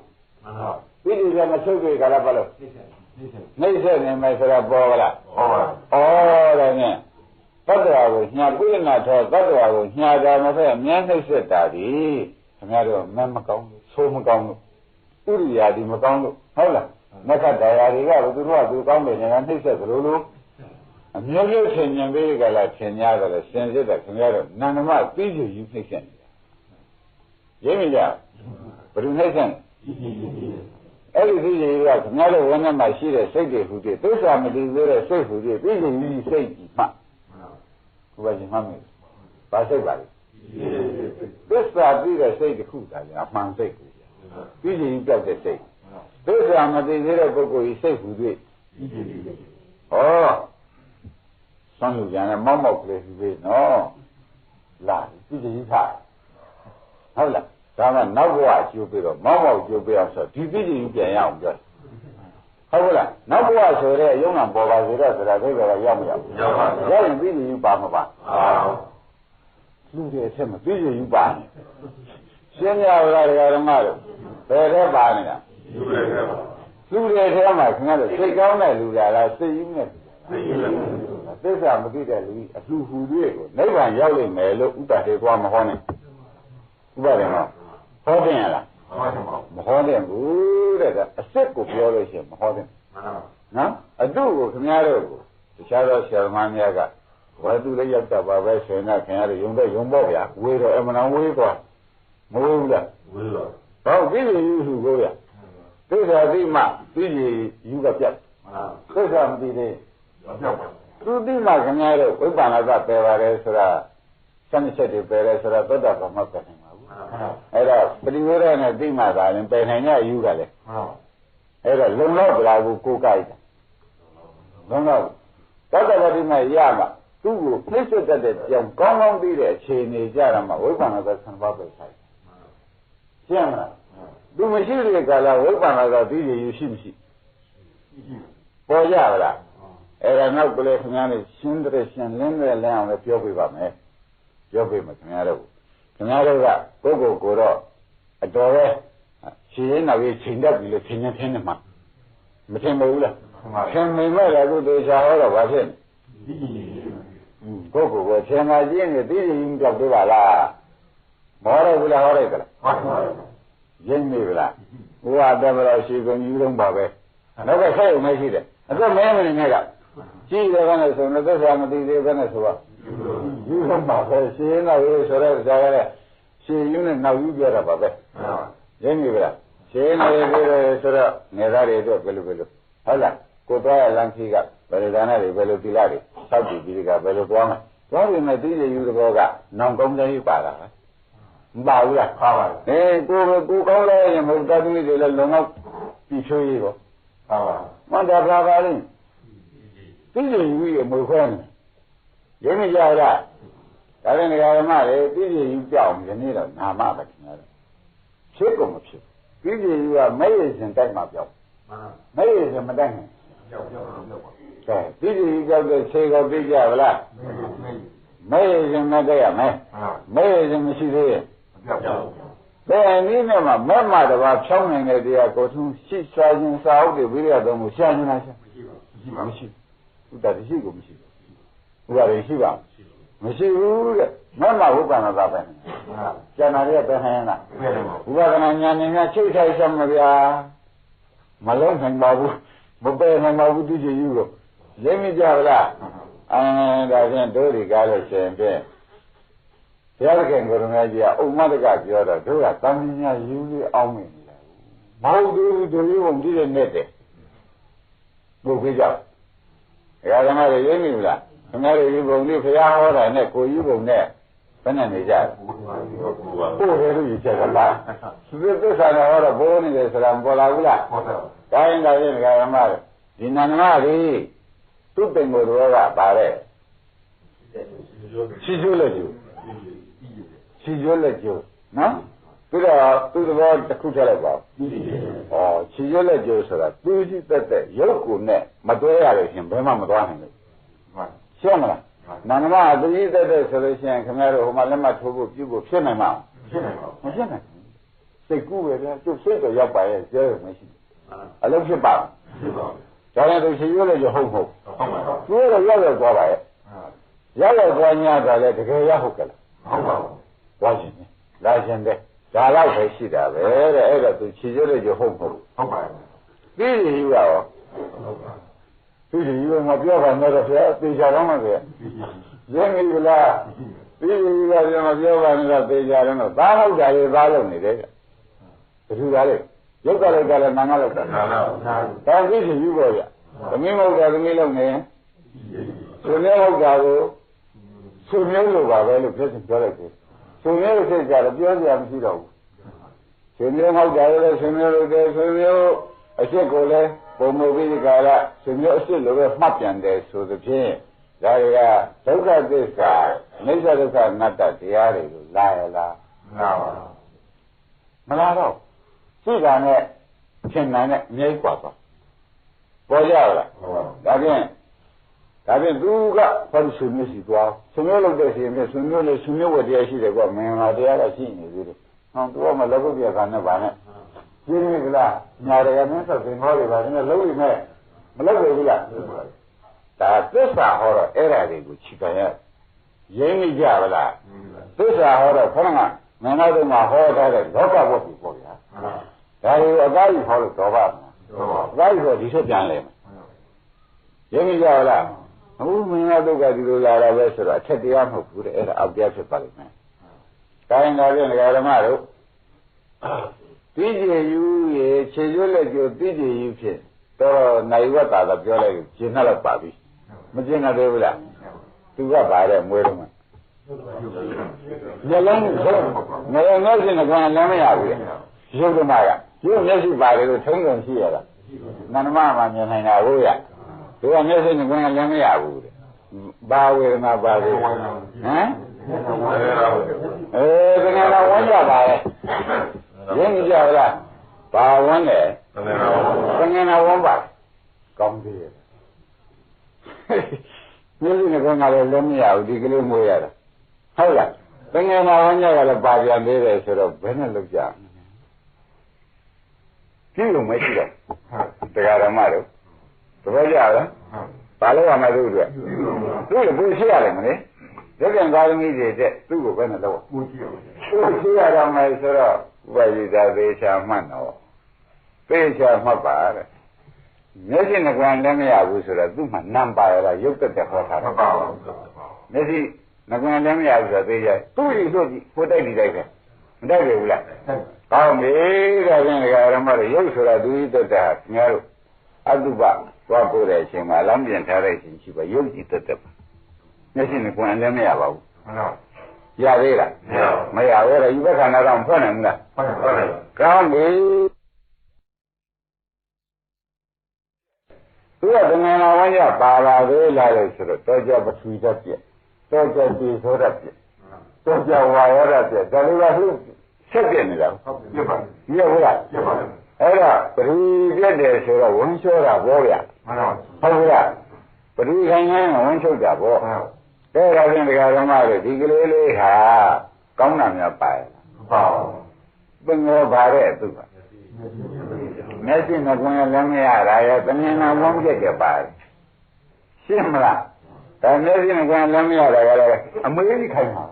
ပြီးတဲ့မချုပ်တဲ့ကလည်းဘာလို့နှိမ့်ဆက်နေမယ်ဆိုတာပေါ်လားပေါ်ပါဒါနဲ့သတ္တဝါကိုညာကုလနာထောသတ္တဝါကိုညာတာမဖက်အမြဲနှိမ့်ဆက်တာဒီခင်ဗျားတို့မမကောင်းလို့ဆိုးမကောင်းလို့ဥရိယာဒီမကောင်းလို့ဟုတ်လားမက္ခတရားတွေကဘယ်သူတို့ကသူကောင်းတယ်ညာနှိမ့်ဆက်သလိုလိုအမျိုးမျိုးထင်မြင်ပေးကြလားထင်များတယ်စင်စစ်တယ်ခင်ဗျားတို့နန္ဒမပြီးယူယူနှိမ့်ဆက်နေတာရင်းမိကြဘယ်သူနှိမ့်ဆက်အဲ့ဒီသိရည်ကခင်ဗျားတို့ဝန်းထဲမှာရှိတဲ့စိတ်တွေဟူတဲ့သစ္စာမတည်သေးတဲ့စိတ်ဟူတဲ့ပြီးရင်ဒီစိတ်ကြီးမှဘုရားရှင်မှတ်မယ်ဘာစိတ်ပါလဲသစ္စာပြီးတဲ့စိတ်တစ်ခုသာလေအမှန်စိတ်ကိုပြီးရင်ကြောက်တဲ့စိတ်သစ္စာမတည်သေးတဲ့ပုဂ္ဂိုလ်ကြီးစိတ်ဟူတဲ့ဟောဆွမ်းလူကြတယ်မောက်မောက်ကလေးဟူတဲ့နော်လာပြီးရင်ထားဟုတ်လားဒါမှနောက်ဘဝအကျိုးပြီးတော့မောက်မောက်ကျိုးပြီးအောင်ဆိုဒီပြည်ကြီးပြန်ရအောင်ပြောဟုတ်လားနောက်ဘဝဆိုတဲ့အယုံနာပေါ်ပါစေတော့ဆိုတာသိကြတော့ရောက်မရောက်ရောက်ပါဘူးရောက်ရင်ပြည်ကြီးပါမပါလူတွေအထက်မှာပြည်ကြီးပါနေရှင်းရပါလားဓမ္မတို့ဘယ်ထဲပါနေတာလူတွေထဲမှာခင်ဗျားတို့စိတ်ကောင်းတဲ့လူလားစိတ်ကြီးနဲ့သစ္စာမသိတဲ့လူအလှူဟူတွေကိုနိဗ္ဗာန်ရောက်လိမ့်မယ်လို့ဥပ္ပါဒေသွားမဟောနဲ့ဥပ္ပါဒေနော်ဟောတယ်လားမဟောတယ်ဘူးတဲ့အစ်စ်ကိုပြောလို့ရှိရင်မဟောတယ်နော်အတုကိုခင်ဗျားတို့ကိုတခြားသောဆရာသမားများကဝါသူလည်းရောက်တာပါပဲဆိုရင်ခင်ဗျားတို့ယုံတော့ယုံပေါ့ဗျာဝေးတော့အမှန်ဝေးသွားမဝေးဘူးလားဝေးတော့ဘာပြီးပြီယူကိုရသစ္စာသိမှပြီးပြီယူကပြတ်သစ္စာမသိသေးပြောက်ပါသူသိမှခင်ဗျားတို့ဝိပ္ပန္နကပယ်ပါတယ်ဆိုတာစံချက်တွေပယ်တယ်ဆိုတာသောတာပန်မပယ်နိုင်ပါဘူးအဲ့တော့ပရိဝေဒနဲ့သိမှသာရင်ပယ်နိုင်ကြယူကလည်း အဲ့တော့လုံလောက်ကြကိုကိုကြိုက်တယ်လုံလောက်သတ္တဝတိမရမှာသူ့ကိုနှိစ္စတတ်တဲ့ကြောင်ကောင်းကောင်းပြီးတဲ့အခြေအနေကြတာမှဝိပဿနာကဆံပါပဲဆိုင်ရှင်းမလားသူမရှိတဲ့ကာလဝိပဿနာကသိရယူရှိမရှိပေါ်ကြပါလားအဲ့ဒါနောက်ကလေးခင်ဗျားတို့ရှင်းတဲ့ရှင်းလင်းတဲ့လင်းအောင်လည်းပြောပြပါမယ်ပြောပြမယ်ခင်ဗျားတို့ခင်ဗျားတို့ကပုဂ္ဂိုလ်ကိုတော့အတော်ပဲရှင်းရင်တော့ချိန်တတ်ပြီလို့ထင်နေနေမှာမထင်ဘူးလားထင်မိမဲ့လည်းသူသေချာဟောတော့ဘာဖြစ်ပုဂ္ဂိုလ်ကိုထင်မှကျင်းနေသိရင်ကြောက်သေးပါလားမောရဘူးလားဟောလိုက်ကြလားရင်းမိပြီလားဘုရားတမတော်ရှိကုန်ယူလုံးပါပဲနောက်ကဆက်ရုံမရှိတယ်အခုမဲမနေနဲ့ကကြည့်တယ်ကနဲ့ဆိုတော့သက်သာမသိသေးဘဲနဲ့ဆိုတော့ယူလုံးပါပဲရှင်းတော့ရေးဆိုတော့ဒါကြတဲ့ရှင်းယူနဲ့နောက်ယူပြတာပါပဲရင်းမိပြီလားရှင်းနေသေးတယ်ဆိုတော့နေသားတွေအတွက်ဘယ်လိုဟုတ်လားကိုသွားရလမ်းကြီးကဘယ်လိုဒါနတွေဘယ်လိုသီလတွေစောက်တည်ပြီးကဘယ်လိုသွားမှာသွားပြီမဲ့သိရယူတဲ့ဘောကနောင်ကောင်းတဲ့ပါတာမပါဘူးလားပါပါကိုကောင်းလဲရင်မဟုတ်တတ်သမီးတွေလည်းလုံလောက်ပြီးချိုးရေးတော့ပါပါမန္တရာပါလိမ့်သိရယူရမဟုတ်ခွဲနေရင်းမကြလားဒါလည်းနေရာဓမ္မတွေသိရယူကြောက်ဒီနေ့တော့နာမပဲခင်ဗျားဖြစ်ကုန်မဖြစ်သိရယူကမဲ့ရစဉ်တိုက်မှာပြောက်မဲ့ရစဉ်မတိုက်နဲ့ပြောက်ကဲသိရယူကြောက်တဲ့ခြေကောသိကြဗလားမဲ့ရစဉ်မတိုက်ရမယ်မဲ့ရစဉ်မရှိသေးရဲ့ဘယ်နည်းနဲ့မှမမတပါဖြောင်းနိုင်တဲ့တရားကိုထုံးရှိစာခြင်းစာအုပ်တွေပြီးရတော့မှုရှာနေတာရှာမရှိဘူးဥဒ္ဒတိရှိကိုမရှိဘူးဥပါရိရှိပါမရှိဘူးတဲ့မမဝိပ္ပန္နသာပဲကျန်တာတွေပဲဟင်းလားဥပဒနာဉာဏ်နဲ့ချိတ်ထိုက်စမ်းမဗျာမလုံးနိုင်ပါဘူးမပယ်နိုင်ပါဘူးသူကြီးကိုရင်းမိကြပါလားဒါဖြင့်တို့ဒီကားလို့ရှင်ဖြင့်ဘုရားခင်ကိုရမကြီးကအုံမတကပြောတော့တို့ကတန်မြာယူလေးအောင်းမိနေတာမဟုတ်ဘူးတို့ယူပုံကြည့်တဲ့နဲ့တဲ့ဘုရားကြောင့်ဘုရားဓမ္မတွေရင်းမိဘူးလားခင်ဗျားတို့ယူပုံလေးဘုရားဟောတာနဲ့ကိုယူပုံနဲ့ဘယ်နဲ့နေကြပို့တယ်လို့ယူချက်ကလားသူသစ္စာနဲ့ဟောတော့ဘိုးနေတယ်ဆိုတာမပေါ်လာဘူးလားဟုတ်တယ်ဒါရင်ဒါရင်ဓမ္မတွေဒီနန္ဒမတွေသူ့ပင်ကိုယ်တော်ကပါတဲ့ရှိကျိုးလက်ကျိုးရှိကျိုးလက်ကျိုးနော်ပြီးတော့သူ့သဘောတစ်ခုထည့်လိုက်ပါရှိကျိုးလက်ကျိုးဆိုတာသူရှိတတ်တဲ့ရုပ်ကိုနဲ့မတွဲရလို့ရှင်ဘယ်မှမသွားနိုင်ဘူးရှင်းမလားနန္ဒမအတတိတတ်တဲ့ဆိုလို့ရှိရင်ခင်ဗျားတို့ဟိုမှာလက်မှတ်ထိုးဖို့ပြုဖို့ဖြစ်နိုင်မှာမဖြစ်နိုင်ဘူးစိတ်ကူးပဲဗျာသူ့စိတ်တော့ရောက်ပါရဲ့ကျဲမရှိအလုံးဖြစ်ပါဒါနဲ့သူရှိရိုးလည်းရဟုတ်ဟုတ်သူကတော့ရောက်သွားပါရဲ့ရောက်သွား냐တာလည်းတကယ်ရဟုတ်ကလားဟုတ်ပါဘူးဝါရှင်လာရှင်တဲ့ဒါတော့ပဲရှိတာပဲတဲ့အဲ့တော့သူခြေရိုးလည်းရဟုတ်ဟုတ်ဟုတ်ပါဘူးပြီးရယူရောသူကြီးကမပြောပါနဲ့တော့ဆရာသေချာတော့မှဆရာရင်းပြီလားပြီးပြီလားကျွန်တော်ပြောပါနဲ့တော့သေချာတော့ဘာဟုတ်တာလဲဘာလုပ်နေတယ်ဘယ်သူကလဲရုပ်ကလည်းကလည်းနာငါလောက်တာဒါသိချင်ယူပါဗျသမီးမဟုတ်တာသမီးလုပ်နေဆိုမျိုးဟုတ်တာကိုဆိုမျိုးလိုပါပဲလို့ပြောချင်ပြောလိုက်တယ်ဆိုမျိုးစိတ်ကြတော့ပြောစရာမရှိတော့ဘူးဆိုမျိုးဟုတ်တာလည်းဆိုမျိုးလုပ်တယ်ဆိုမျိုးအစ်စ်ကိုလည်းပုံမပြီးဒီကရသူမျိုးအစ်စ်လိုပဲမှတ်ပြန်တယ်ဆိုသဖြင့်ဒါတွေကဒုက္ခသစ္စာအိစ္ဆဒုက္ခအနတ္တတရားတွေကိုလာရလားမလာတော့ရှိတာနဲ့ရှင်းနိုင်တဲ့အမြဲกว่าသွားပေါ်ကြလားဒါဖြင့်သူကဘာလို့ဆွေမျိုးစီသွားဆွေမျိုးလုပ်တဲ့စီမျိုးဆွေမျိုးလေးဆွေမျိုးဝတရားရှိတယ်ကွာမင်္ဂလာတရားကရှိနေသေးတယ်ဟောသူကမလောကုတ္တရာခါနဲ့ဗာနဲ့ရှင်းပြီလားညာရကမင်းဆက်သင်္ဘောတွေပါနေလုံးလိမ့်မဲ့မလုပ်ဘူးလားဒါသစ္စာဟောတော့အဲ့ဓာတွေကိုခြိခံရရင်းမိကြပါလားသစ္စာဟောတော့ခဏကမင်းတို့ကဟောထားတဲ့လောကဝတ္ထုပေါ့ဗျာဒါတွေအကားကြီးဟောလို့တော်ပါ့မလားအကားကြီးဆိုဒီထက်ပြန်လဲရင်းမိကြပါလားအခုမင်းတို့ကဒီလိုလာတာပဲဆိုတော့အထက်တရားမဟုတ်ဘူးတဲ့အဲ့ဒါအောက်တရားဖြစ်ပါလိမ့်မယ်ဒါရင်ဒါပြန်ဓမ္မတို့သိကြယူရေခြေရွက်လက်ကျိုးသိကြယူဖြင့်တော့နိုင်ဝတ်တာတော့ပြောလိုက်ကျင်နှက်တော့ပါပြီမကျင်နှက်သေးဘူးလားသူကပါတဲ့မွေးတော့မှညလုံးငယ်ငယ်ချင်းကလမ်းမရဘူးလေရုပ်ဓမ္မက ရုပ်မျက်စိပါတယ်လို့ထုံးထုံရှိရတာနန္ဒမမှာမြင်နိုင်တာဟုတ်ရသူကမျက်စိနဲ့ကိုယ်ကလည်းမရဘူးတဲ့ဘာဝေဒနာပါလေဟမ်တကယ်တော့ဝန်းကြပါလေရင်းကြလားဘာဝန်းလဲတကယ်တော့ဝန်းပါကောင်းသေးရဲ့မျက်စိနဲ့ကိုယ်ကလည်းလုံးမရဘူးဒီကလေးမွေးရတာဟုတ်လားတကယ်တော့ဝန်းကြကလည်းပါပြန်သေးတယ်ဆိုတော့ဘယ်နဲ့လုပ်ကြကြည့်လို့မရှိတော့တရားဓမ္မတို့သဘောကျလားဘာလို့ရမလဲသူတို့သူ့ကိုပူရှိရတယ်မလဲဒီကံကာသမီးတွေတဲ့သူ့ကိုဘယ်နဲ့တော့ပူရှိရတော့မယ်ဆိုတော့ဥပယိတာသေချာမှတ်တော့သေချာမှတ်ပါတဲ့မျက်စိနဲ့ကွန်လည်းမရဘူးဆိုတော့သူ့မှာနံပါရတာရုပ်သက်တဲ့ဟောထားတာမပါဘူးမျက်စိနဲ့ကွန်လည်းမရဘူးဆိုတော့သေချာသူ့ကြီးလို့ဟိုတိုက်ပြီးတိုက်တယ်မတိုက်ရဘူးလားကောင်းပြီဒါဖြင့်ဒကာရမတို့ရုပ်ဆိုတာသူကြီးသက်တာငါတို့အတုပသွားပို့တဲ့အချိန်မှာလမ်းပြင်ထားတဲ့အချိန်ရှိပါရုပ်ကြည့်သက်သက်ပါမျက်စိနဲ့ကွန်လည်းမရပါဘူးမှန်ပါရသေးလားမရဘူးလေယူဘက်ခန္ဓာတော့ဖွင့်နိုင်မလားဖွင့်နိုင်ကောင်းပြီသူကတဏှာဝါရပါလာသေးလားလို့ဆိုတော့တောကြပထဝီဓာတ်ပြည့်တောကြဒီသောဓာတ်ပြည့်တောကြဝါယောဓာတ်ပြည့်ဒါလေးကသူဆက်ပြည့်နေတာပြည့်ပါပြည့်ဟုတ်လားပြည့်ပါအဲ့ဒါပထဝီပြည့်တယ်ဆိုတော့ဝန်လျှောတာဘောဗျာမှန်ပါဟုတ်လားပထဝီခိုင်ခိုင်ဝန်ချုပ်တာဘောတဲ့ဒါဖြင့်ဒကာဓမ္မတွေဒီကလေးလေးဟာကောင်းတာများပါရဲ့မပါဘူးပင်ရောပါတဲ့သူကမျက်စိနဲ့ကွန်ရလည်းမရတာရဲ့တဏှာဝန်းပြက်ကြပါတယ်ရှင်းမလားဒါမျက်စိနဲ့ကွန်ရလည်းမရတာကလည်းအမေးကြီးခိုင်းတာ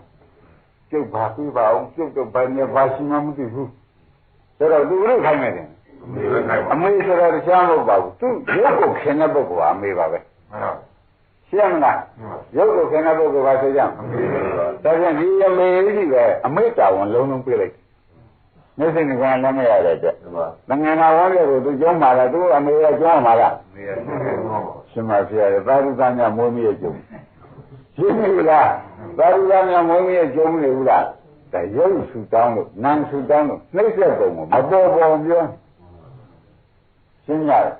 ကျုပ်ဘာပြပါအောင်ကျုပ်တော့ဘာနဲ့ဘာရှိမှမသိဘူးဆိုတော့သူတို့ခိုင်းမယ်အမေးဆိုတော့တရားမဟုတ်ပါဘူးသူရုပ်ကိုခင်တဲ့ပုဂ္ဂိုလ်ကအမေးပါပဲရှင်းမလားရုပ်ကိုခင်တဲ့ပုဂ္ဂိုလ်ကဆိုကြဒါဖြင့်ဒီအမေကြီးပဲအမေတာဝန်လုံးလုံးပြလိုက်မျက်စိနဲ့ကွန်လည်းမရတဲ့အတွက်သံဃာနာဝါရဲ့ကိုသူကျုံးပါလားသူအမေကကျုံးပါလားရှင်မဖြစ်ရတယ်သာဓုသားများမွေးမြရဲ့ကျုံးရှင်းပြီလားသာဓုသားများမွေးမြရဲ့ကျုံးနေဘူးလားဒါရုပ်ဆူတောင်းလို့နာမ်ဆူတောင်းလို့နှိမ့်ဆက်ပုံကိုမပေါ်ပေါ်ပြောရှင်းရတယ်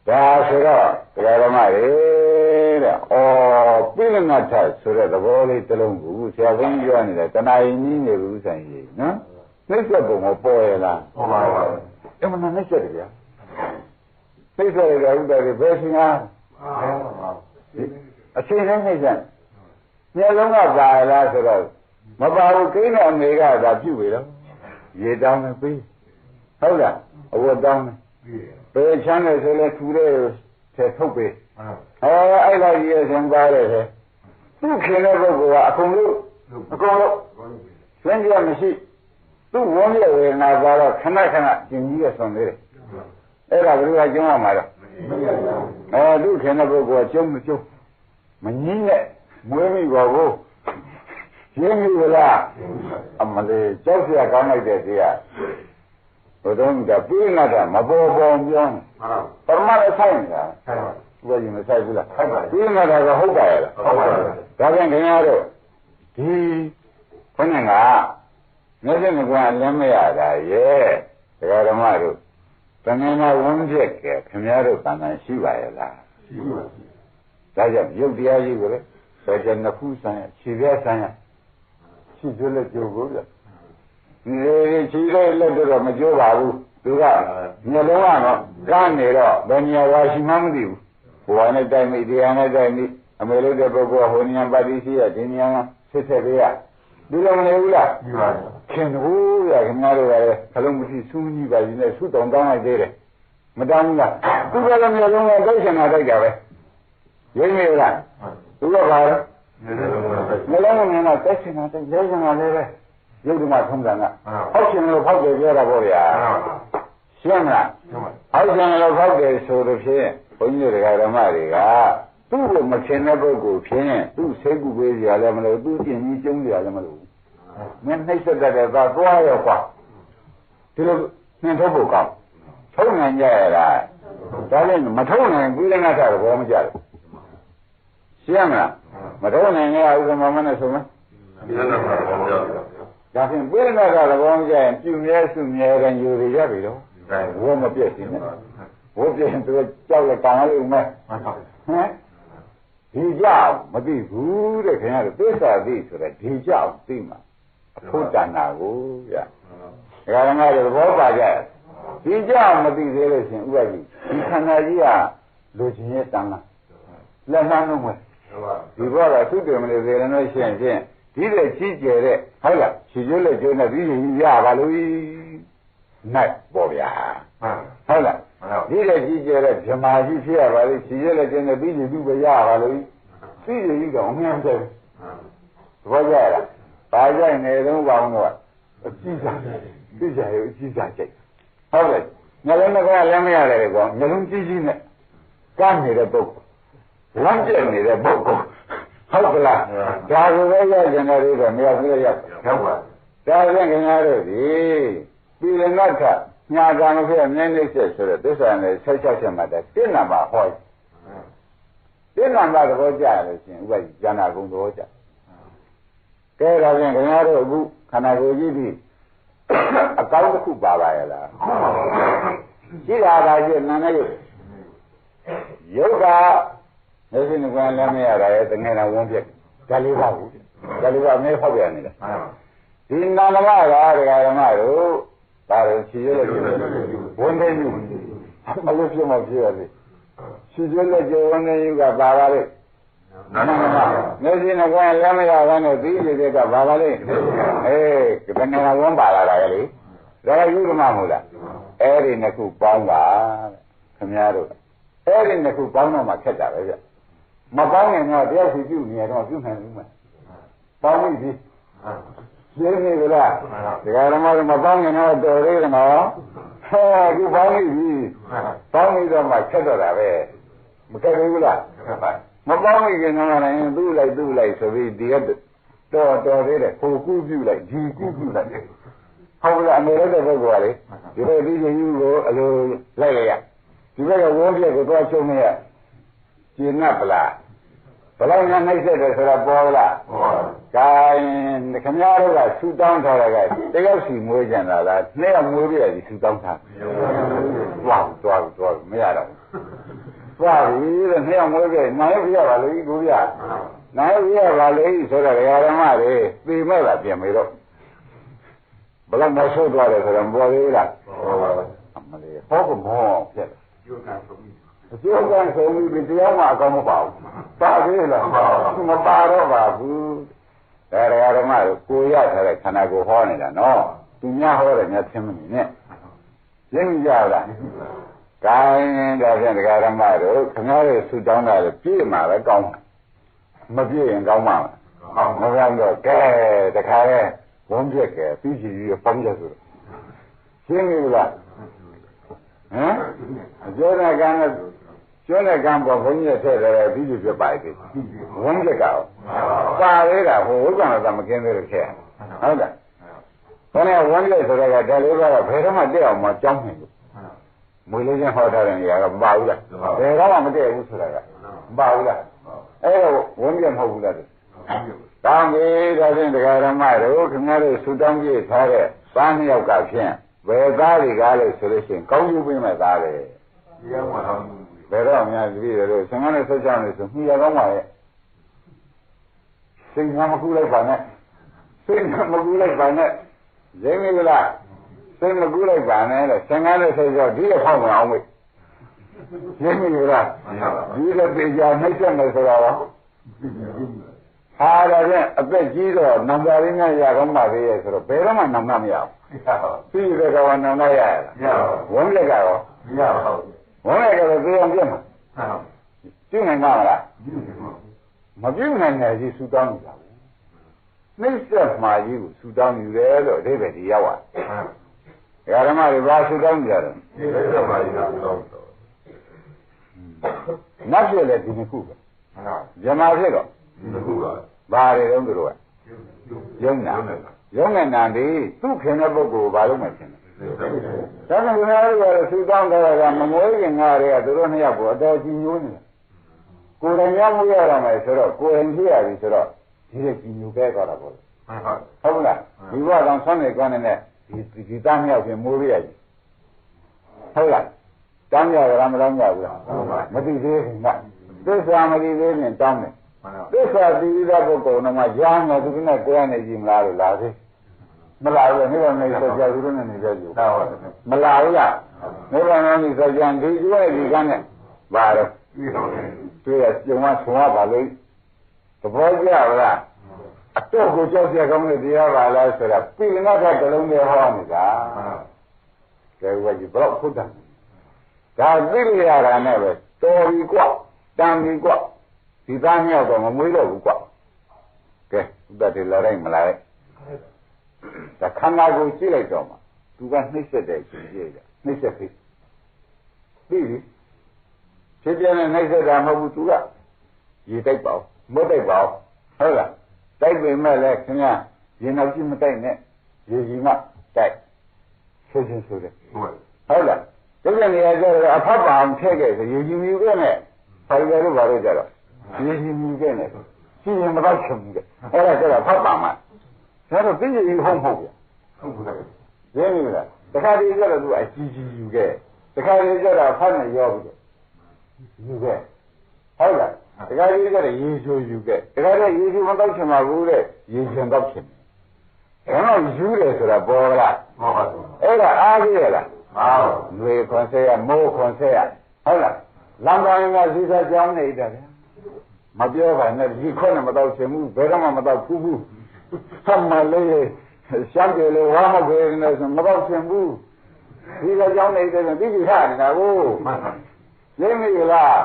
ဒါဆိုတော့တရားဓမ္မတွေတဲ့ဩပိလငတ်ထဆိုတဲ့သဘောလေးတစ်လုံးကိုဆရာဘုန်းကြီးပြောနေတယ်တဏှာရင်ကြီးနေဘူးဆိုင်ကြီးနော်နှိမ့်ဆက်ပုံကိုပေါ်ရလားပေါ်ပါပါအမှန်နှိမ့်ဆက်တယ်ဗျာနှိမ့်ဆက်ရတဲ့ဥဒ္ဒါတွေဘယ်ရှင်အားအချိန်တိုင်းနှိမ့်ဆက်မျက်လုံးကပါလားဆိုတော့မပါဘူးကိန်းတော်အမေကဒါပြုပြီတော့ရေတောင်းနေပြီဟုတ်လားအဝတ်တောင်းနေဘယ်ချမ်းလဲဆိုလဲထူတဲ့ထည့်ထုတ်ပြီအဲ့လိုကြီးရဲ့ဆင်ပါတယ်ဟဲ့သူ့ခင်တဲ့ပုဂ္ဂိုလ်ကအကုန်လုံးစင်ကြမရှိသူ့ဝန်းရဲ့ဝေဒနာပါတော့ခဏခဏကျင်ကြီးရဲ့ဆွန်သေးတယ်အဲ့ဒါဘယ်လိုကကျုံးရမှာတော့သူ့ခင်တဲ့ပုဂ္ဂိုလ်ကကျုံးမကျုံးမငင်းနဲ့မွေးမိပါဘူးရှင်းပြီလားအမလေးကြောက်เสียကောင်းလိုက်တဲ့တရားဘုဒ္ဓံကပြိဏတာမပေါ်ပေါ်ပြောနေပရမတ်ဆိုင်နေတာဘယ်လိုမဆိုင်ဘူးလားပြိဏတာကဟုတ်ပါရဲ့လားဟုတ်ပါရဲ့ဒါပြန်ခင်ဗျားတို့ဒီခေါင်းကမျက်စိနဲ့ကွာလည်းမရတာရဲ့ဒကာဓမ္မတို့တဏှာဝန်းပြက်ကခင်ဗျားတို့ကံရှိပါရဲ့လားရှိပါဘူးဒါကြောင့်ရုပ်တရားကြီးကိုလေဆိုကြနှစ်ခုဆိုင်ခြေပြဆန်းရခြေကျွလက်ကြိုးကိုပြဒီခြေလက်တော့မကြိုးပါဘူးသူကမျက်လုံးကတော့ကန်းနေတော့ဘယ်နေရာရှိမှမသိဘူးဘဝနဲ့တိုက်မိတရားနဲ့တိုက်မိအမေလို့တဲ့ပုဂ္ဂိုလ်ဟိုနေရာပါတိရှိရဒီနေရာမှာဆက်ဆက်ပေးရဒီလိုမနေဘူးလားဒီပါခင်ဗျာခင်ဗျားတို့ကလည်းခလုံးမရှိစူးကြီးပါကြီးနဲ့ဆုတောင်းတောင်းလိုက်သေးတယ်မတောင်းဘူးလားသူကလည်းမျက်လုံးကတိုက်ချင်တာတိုက်တာပဲရင်းနေလားသူကဘာလဲမလုံးမင်းတော့တက်ချင်တာတက်ရဲချင်တာလည်းပဲရုပ်ဓမ္မထုံးစံကဟောက်ရှင်လို့ဖောက်တယ်ပြောတာပေါ့ဗျာရှင်းမလားဟောက်ရှင်လို့ဖောက်တယ်ဆိုလို့ဖြင့်ဘုန်းကြီးတို့ဓမ္မတွေကသူ့ကိုမခင်တဲ့ပုဂ္ဂိုလ်ဖြင့်သူ့ဆေးကုပေးကြရလည်းမလို့သူ့ကျင်ကြီးကျုံးကြရလည်းမလို့မင်းနှိမ့်ဆက်တဲ့သာသွားရောကွာဒီလိုနှင်ထုတ်ဖို့ကောင်းထုံးနိုင်ကြရတာဒါလည်းမထုံးနိုင်ပြီးလည်းငါ့တာဘောမကြဘူးရှင်းမလားမထုံးနိုင်ရဥက္ကမမနဲ့ဆိုမယ် ဒါဖြင့်ပြိဋ္ဌာကသဘောကျရင်ပြုမြဲစုမြဲတဲ့ယူရရပြီတော့ဝိုးမပြည့်စင်နဲ့ဝိုးပြည့်ရင်သူကြောက်လက်ကန်လို့မဲ့ဟမ်ဒီကြောက်မသိဘူးတဲ့ခင်ဗျားတို့သစ္စာသိဆိုတဲ့ဒီကြောက်သိမှာအဖို့တဏ္ဍာကိုဗျာဒါကလည်းသဘောပါကြဒီကြောက်မသိသေးလို့ရှင်ဥပ္ပကြီးဒီခန္ဓာကြီးကလူချင်းရဲ့တန်လားလက်နှမ်းလုံးပဲဒီဘောကသုတေမလေးစေရလို့ရှိရင်ဒီတဲ့ကြီးကျယ်တဲ့ဟုတ်လားခြေကျိုးလက်ကျိုးနဲ့ပြီးရင်ရပါလို့နိုင်ပေါ့ဗျာဟုတ်လားဒီတဲ့ကြီးကျယ်တဲ့ဗြမာကြီးဖြစ်ရပါလိမ့်ခြေကျိုးလက်ကျိုးနဲ့ပြီးရင်သူ့ပဲရပါလို့သိရည်တော့အများကြီးသဘောကျလားပါကြိုက်နေတော့ပေါင်းတော့အကြည့်စားသိကြရဲ့အကြည့်စားကြိုက်ဟုတ်တယ်ညလုံးကလည်းမရတယ်လေကောညလုံးကြီးကြီးနဲ့ကမ်းနေတဲ့ပုဂ္ဂိုလ်ဝမ်းကျက်နေတဲ့ပုဂ္ဂိုလ်ဟုတ်ကလားဒါကိုပဲရကျင်တဲ့တွေတော့မရဘူးလေရောက်ပါဒါဖြင့်ခင်ဗျားတို့ဒီပြည်လနာထညာကံဖြစ်မြဲနေချက်ဆိုတဲ့သစ္စာနဲ့16ချက်မှတည်းတိဏ္ဍမှာဟောတိဏ္ဍမှာသဘောကျရလို့ရှင်ဥပ္ပယဉာဏ်ကုံသဘောကျကဲဒါဖြင့်ခင်ဗျားတို့အခုခန္ဓာကိုယ်ကြီးပြီးအကောင်းတစ်ခုပါပါရဲ့လားရှိတာကကျနာနဲ့ယုတ်ကမျက်စိနှကလည်းမရတာရဲ့တငယ်တော်ဝန်းပြက်ဒါလေးပါဘူးဒါလေးပါအမဲဖောက်ပြန်နေတယ်ဒီနာမကဓမ္မတို့ဒါတို့ခြေရွက်လက်ဝန်းနေယူမလို့ပြမပြရလေခြေရွက်လက်ဝန်းနေယူကပါပါလေမျက်စိနှကလည်းမရတာနဲ့သီးရတဲ့ကပါပါလေအေးတငယ်တော်ဝန်းပါလာတာလေဒါကယူဓမ္မမဟုတ်လားအဲ့ဒီနှစ်ခုပေါင်းတာခင်ဗျားတို့အဲ့ဒီနှစ်ခုပေါင်းတော့မှခက်တာပဲဗျမပေါင်းရင်တော့တယောက်စီပြုနေရတော့ပြုနိုင်ဘူးမယ်ပေါင်းပြီရှင်းနေကြလားဒကာဓမ္မတို့မပေါင်းရင်တော့တော်သေးတယ်နော်ဟဲ့ဒီပေါင်းပြီပေါင်းပြီးတော့မှခက်တော့တာပဲမခက်ဘူးလားမပေါင်းရင်တော့လည်းသူ့လိုက်ဆိုပြီးဒီကတော့တော်သေးတယ်ကိုကူးပြုလိုက်ဒီကူးပြုလိုက်ဟုတ်လားအမေလည်းတဲ့ပုဂ္ဂိုလ်ကလေဒီလိုဒီယူကိုအလိုလိုက်ရဒီဘက်ကဝန်းပြက်ကိုသွားချုံနေရကျင်납ပလားဘယ်လောက်များနှိမ့်ဆက်တယ်ဆိုတာပေါ်လားကဲခင်ဗျားတို့ကဆူတောင်းထားတာကတယောက်စီမွေးကြတာလားနှစ်ယောက်မွေးပြရစီဆူတောင်းထားသွားမရတော့သွားပြီတဲ့နှစ်ယောက်မွေးပြနိုင်ပြရပါလို့ကိုပြနိုင်ပြရပါလို့ဆိုတော့ဓမ္မတွေသိမဲ့လားပြင်မေတော့ဘယ်လောက်မဆိုးသွားတယ်ဆိုတော့ပေါ်သေးလားအမလေးဟောကမောဖြစ်တယ်အကျိုးကံဆုံးပြီးတရားမှအကောင်းမပါဘူးပါသေးလားမပါတော့ပါဘူးဒါဓမ္မတို့ကိုရထားတဲ့ခန္ဓာကိုယ်ဟောနေတာနော်သူများဟောတယ်များသင်မနေနဲ့ရှင်းကြလားကိုင်းဒါဖြင့်ဓမ္မတို့ခင်ဗျားတို့ဆူတောင်းတာလေပြည့်မှာပဲကောင်းမပြည့်ရင်ကောင်းမှာမကောင်းတော့ကဲတခါလဲဝန်းပြက်ကဲပြီးချီကြီးပေါင်းကြဆိုတော့ရှင်းပြီလားဟမ်အကျိုးနဲ့ကံနဲ့ကျွန်းနဲ့ကံပေါ်ဘုန်းကြီးထည့်တယ်ပြီးပြီပြပါ့ပြီဝန်းပြက်ကပါသေးတာဟိုဥက္ကံတော့မကင်းသေးလို့ထည့်ဟုတ်လားဘယ်နဲ့ဝန်းပြက်ဆိုတော့ဒါလေးကတော့ဘယ်တော့မှတက်အောင်မကြောင်းနိုင်ဘူးမွေလေးချင်းဟောထားတဲ့နေရာကမပါဘူးလားဘယ်တော့မှမတက်ဘူးဆိုတာကမပါဘူးလားအဲ့တော့ဝန်းပြက်မဟုတ်ဘူးလားတောင်းပြီဒါဖြင့်ဓမ္မတို့ခင်ဗျားတို့ဆူတောင်းပြည့်ထားတဲ့သားနှစ်ယောက်ကဖြင့်ဘယ်သားတွေကလို့ဆိုလို့ရှိရင်ကောင်းကျိုးပေးမဲ့သားပဲတရားမှတော်ဘယ်တော့များကြည့်ရလို့15နဲ့16နဲ့ဆိုမြည်ရကောင်းပါရဲ့စိတ်မကူလိုက်ပါနဲ့စိတ်မကူလိုက်ပါနဲ့ရင်းမိလားစိတ်မကူလိုက်ပါနဲ့လို့15နဲ့16ဒီတော့ဖောက်မအောင်မေးရင်းမိလားဒီတော့တေချာနှိမ့်ဆက်မယ်ဆိုတော့ဟာဒါဖြင့်အသက်ကြီးတော့နံပါတ်ရင်းနဲ့ရကောင်းပါသေးရဲ့ဆိုတော့ဘယ်တော့မှနံပါတ်မရဘူးပြီးတဲ့ကောင်နံပါတ်ရရလားဝန်းလက်ကတော့မရပါဘူးဝန်းလက်ကတော့သိအောင်ပြတ်မှာပြုနိုင်မှာလားမပြုနိုင်တဲ့ကြီးဆူတောင်းနေတာနှိမ့်ဆက်မှာကြီးကိုဆူတောင်းယူတယ်လို့အဓိပ္ပာယ်ဒီရောက်သွားဓမ္မတွေဘာဆူတောင်းကြတယ်နှိမ့်ဆက်မှာကြီးကဆူတောင်းတော့နတ်ဖြစ်လေဒီနှစ်ခုပဲဇမာဖြစ်တော့ဘာတွေတုံးသူတို့ကယုံနာဒီသူ့ခင်တဲ့ပုဂ္ဂိုလ်ဘာလို့မခင်လဲဒါကြောင့်ခင်ဗျားတို့ကဆူတောင်းကြတာမမွေးခင်ကတည်းကသူတို့နှစ်ယောက်ကိုအတော်ကြည်ညိုနေတယ်ကိုယ်တိုင်ရောက်မှုရတော့မယ်ဆိုတော့ကိုယ်တိုင်ဖြစ်ရပြီဆိုတော့ဒီလိုကြည်ညိုပဲသွားတာပေါ့ ဟုတ်လားဒီဘကောင်ဆွမ်းနေကွမ်းနေတဲ့ဒီသားမြောက်ပြင်မိုးရည်ဟုတ်လားတောင်းကြရမတောင်းကြဘူးလားမသိသေးဘူးကသစ္စာမသိသေးရင်တောင်းတယ်သစ္စာသိတဲ့ပုဂ္ဂိုလ်ကမှရားငါသူနဲ့ကိုယ်နဲ့ကြည့်မလားလို့လားသေးမလာဘူးနိဗ္ဗာန်နဲ့ဆိုကြသူတို့နဲ့နေကြကြမလာဘူးလားနိဗ္ဗာန်နဲ့ဆိုကြဒီကျွဲဒီကနဲ့ပါတော့တွေ့ရကြုံမဆွာပါလို့သဘောကျလားအတော့ကိုကြောက်ကြကောင်းတဲ့တရားပါလားဆိုတာပိဏကတလုံးနဲ့ဟောနေတာကဲဝကြီးဘလောက်ဖုဒ္ဓဒါသိရတာနဲ့ပဲတော်ပြီကွတန်ပြီကွဒီသားမြောက်တော့မမွေးတော့ဘူးကွကဲဥဒ္ဒတေလာလိုက်မလားဒါခန္ဓာကိုကြည့်လိုက်တော့မှသူကနှိမ့်ဆက်တယ်ကြည့်ရနှိမ့်ဆက်ပြီပြီးပြီဖြစ်ပြနေနှိမ့်ဆက်တာမဟုတ်ဘူးသူကရေတိုက်ပါဦးမုတ်တိုက်ပါဦးဟုတ်လားတိုက်ပေမဲ့လည်းခင်ဗျာရေနောက်ကြည့်မတိုက်နဲ့ရေကြီးမှတိုက်ဆိုချင်းဆိုတယ်ဟုတ်လားဒီကနေ့ကျတော့အဖတ်ပါအောင်ထည့်ခဲ့ဆိုရေကြီးမြူခဲ့နဲ့ဖိုင်တယ်လို့ဘာလို့ကြတော့ရေကြီးမြူခဲ့နဲ့ရှိရင်မတော့ချင်ဘူးတဲ့အဲ့ဒါကျတော့ဖတ်ပါမှဒါတော့သိရင်ဟုတ်မဟုတ်ဗျဟုတ်ဘူးရင်းပြီလားတခါတည်းကျတော့သူအကြီးကြီးယူခဲ့တခါတည်းကျတော့ဖတ်နဲ့ရောပြီးယူခဲ့ဟုတ်လားတခါတည်းကျတော့ရေချိုယူခဲ့တခါတည်းရေချိုမတော့ချင်ပါဘူးတဲ့ရေချင်တော့ချင်တယ်အဲ့တော့ယူတယ်ဆိုတာပေါ်လားဟုတ်ပါဘူးအဲ့ဒါအားကြီးရလားဟုတ်လွေခွန်ဆဲရမိုးခွန်ဆဲရဟုတ်လားလမ်းပိုင်းကဇီစာကြောင်းနေတယ်ဗျာမပြောပါနဲ့ဒီခွနဲ့မတော့ချင်ဘူးဘယ်တော့မှမတော့ဘူးဆက်မလေးရှမ်းတယ်လို့ဝါမခွေနေဆိုမတော့ချင်ဘူးဒီကကြောင်းနေတယ်ဆိုပြီးထားနေတာကိုရင်းမိလား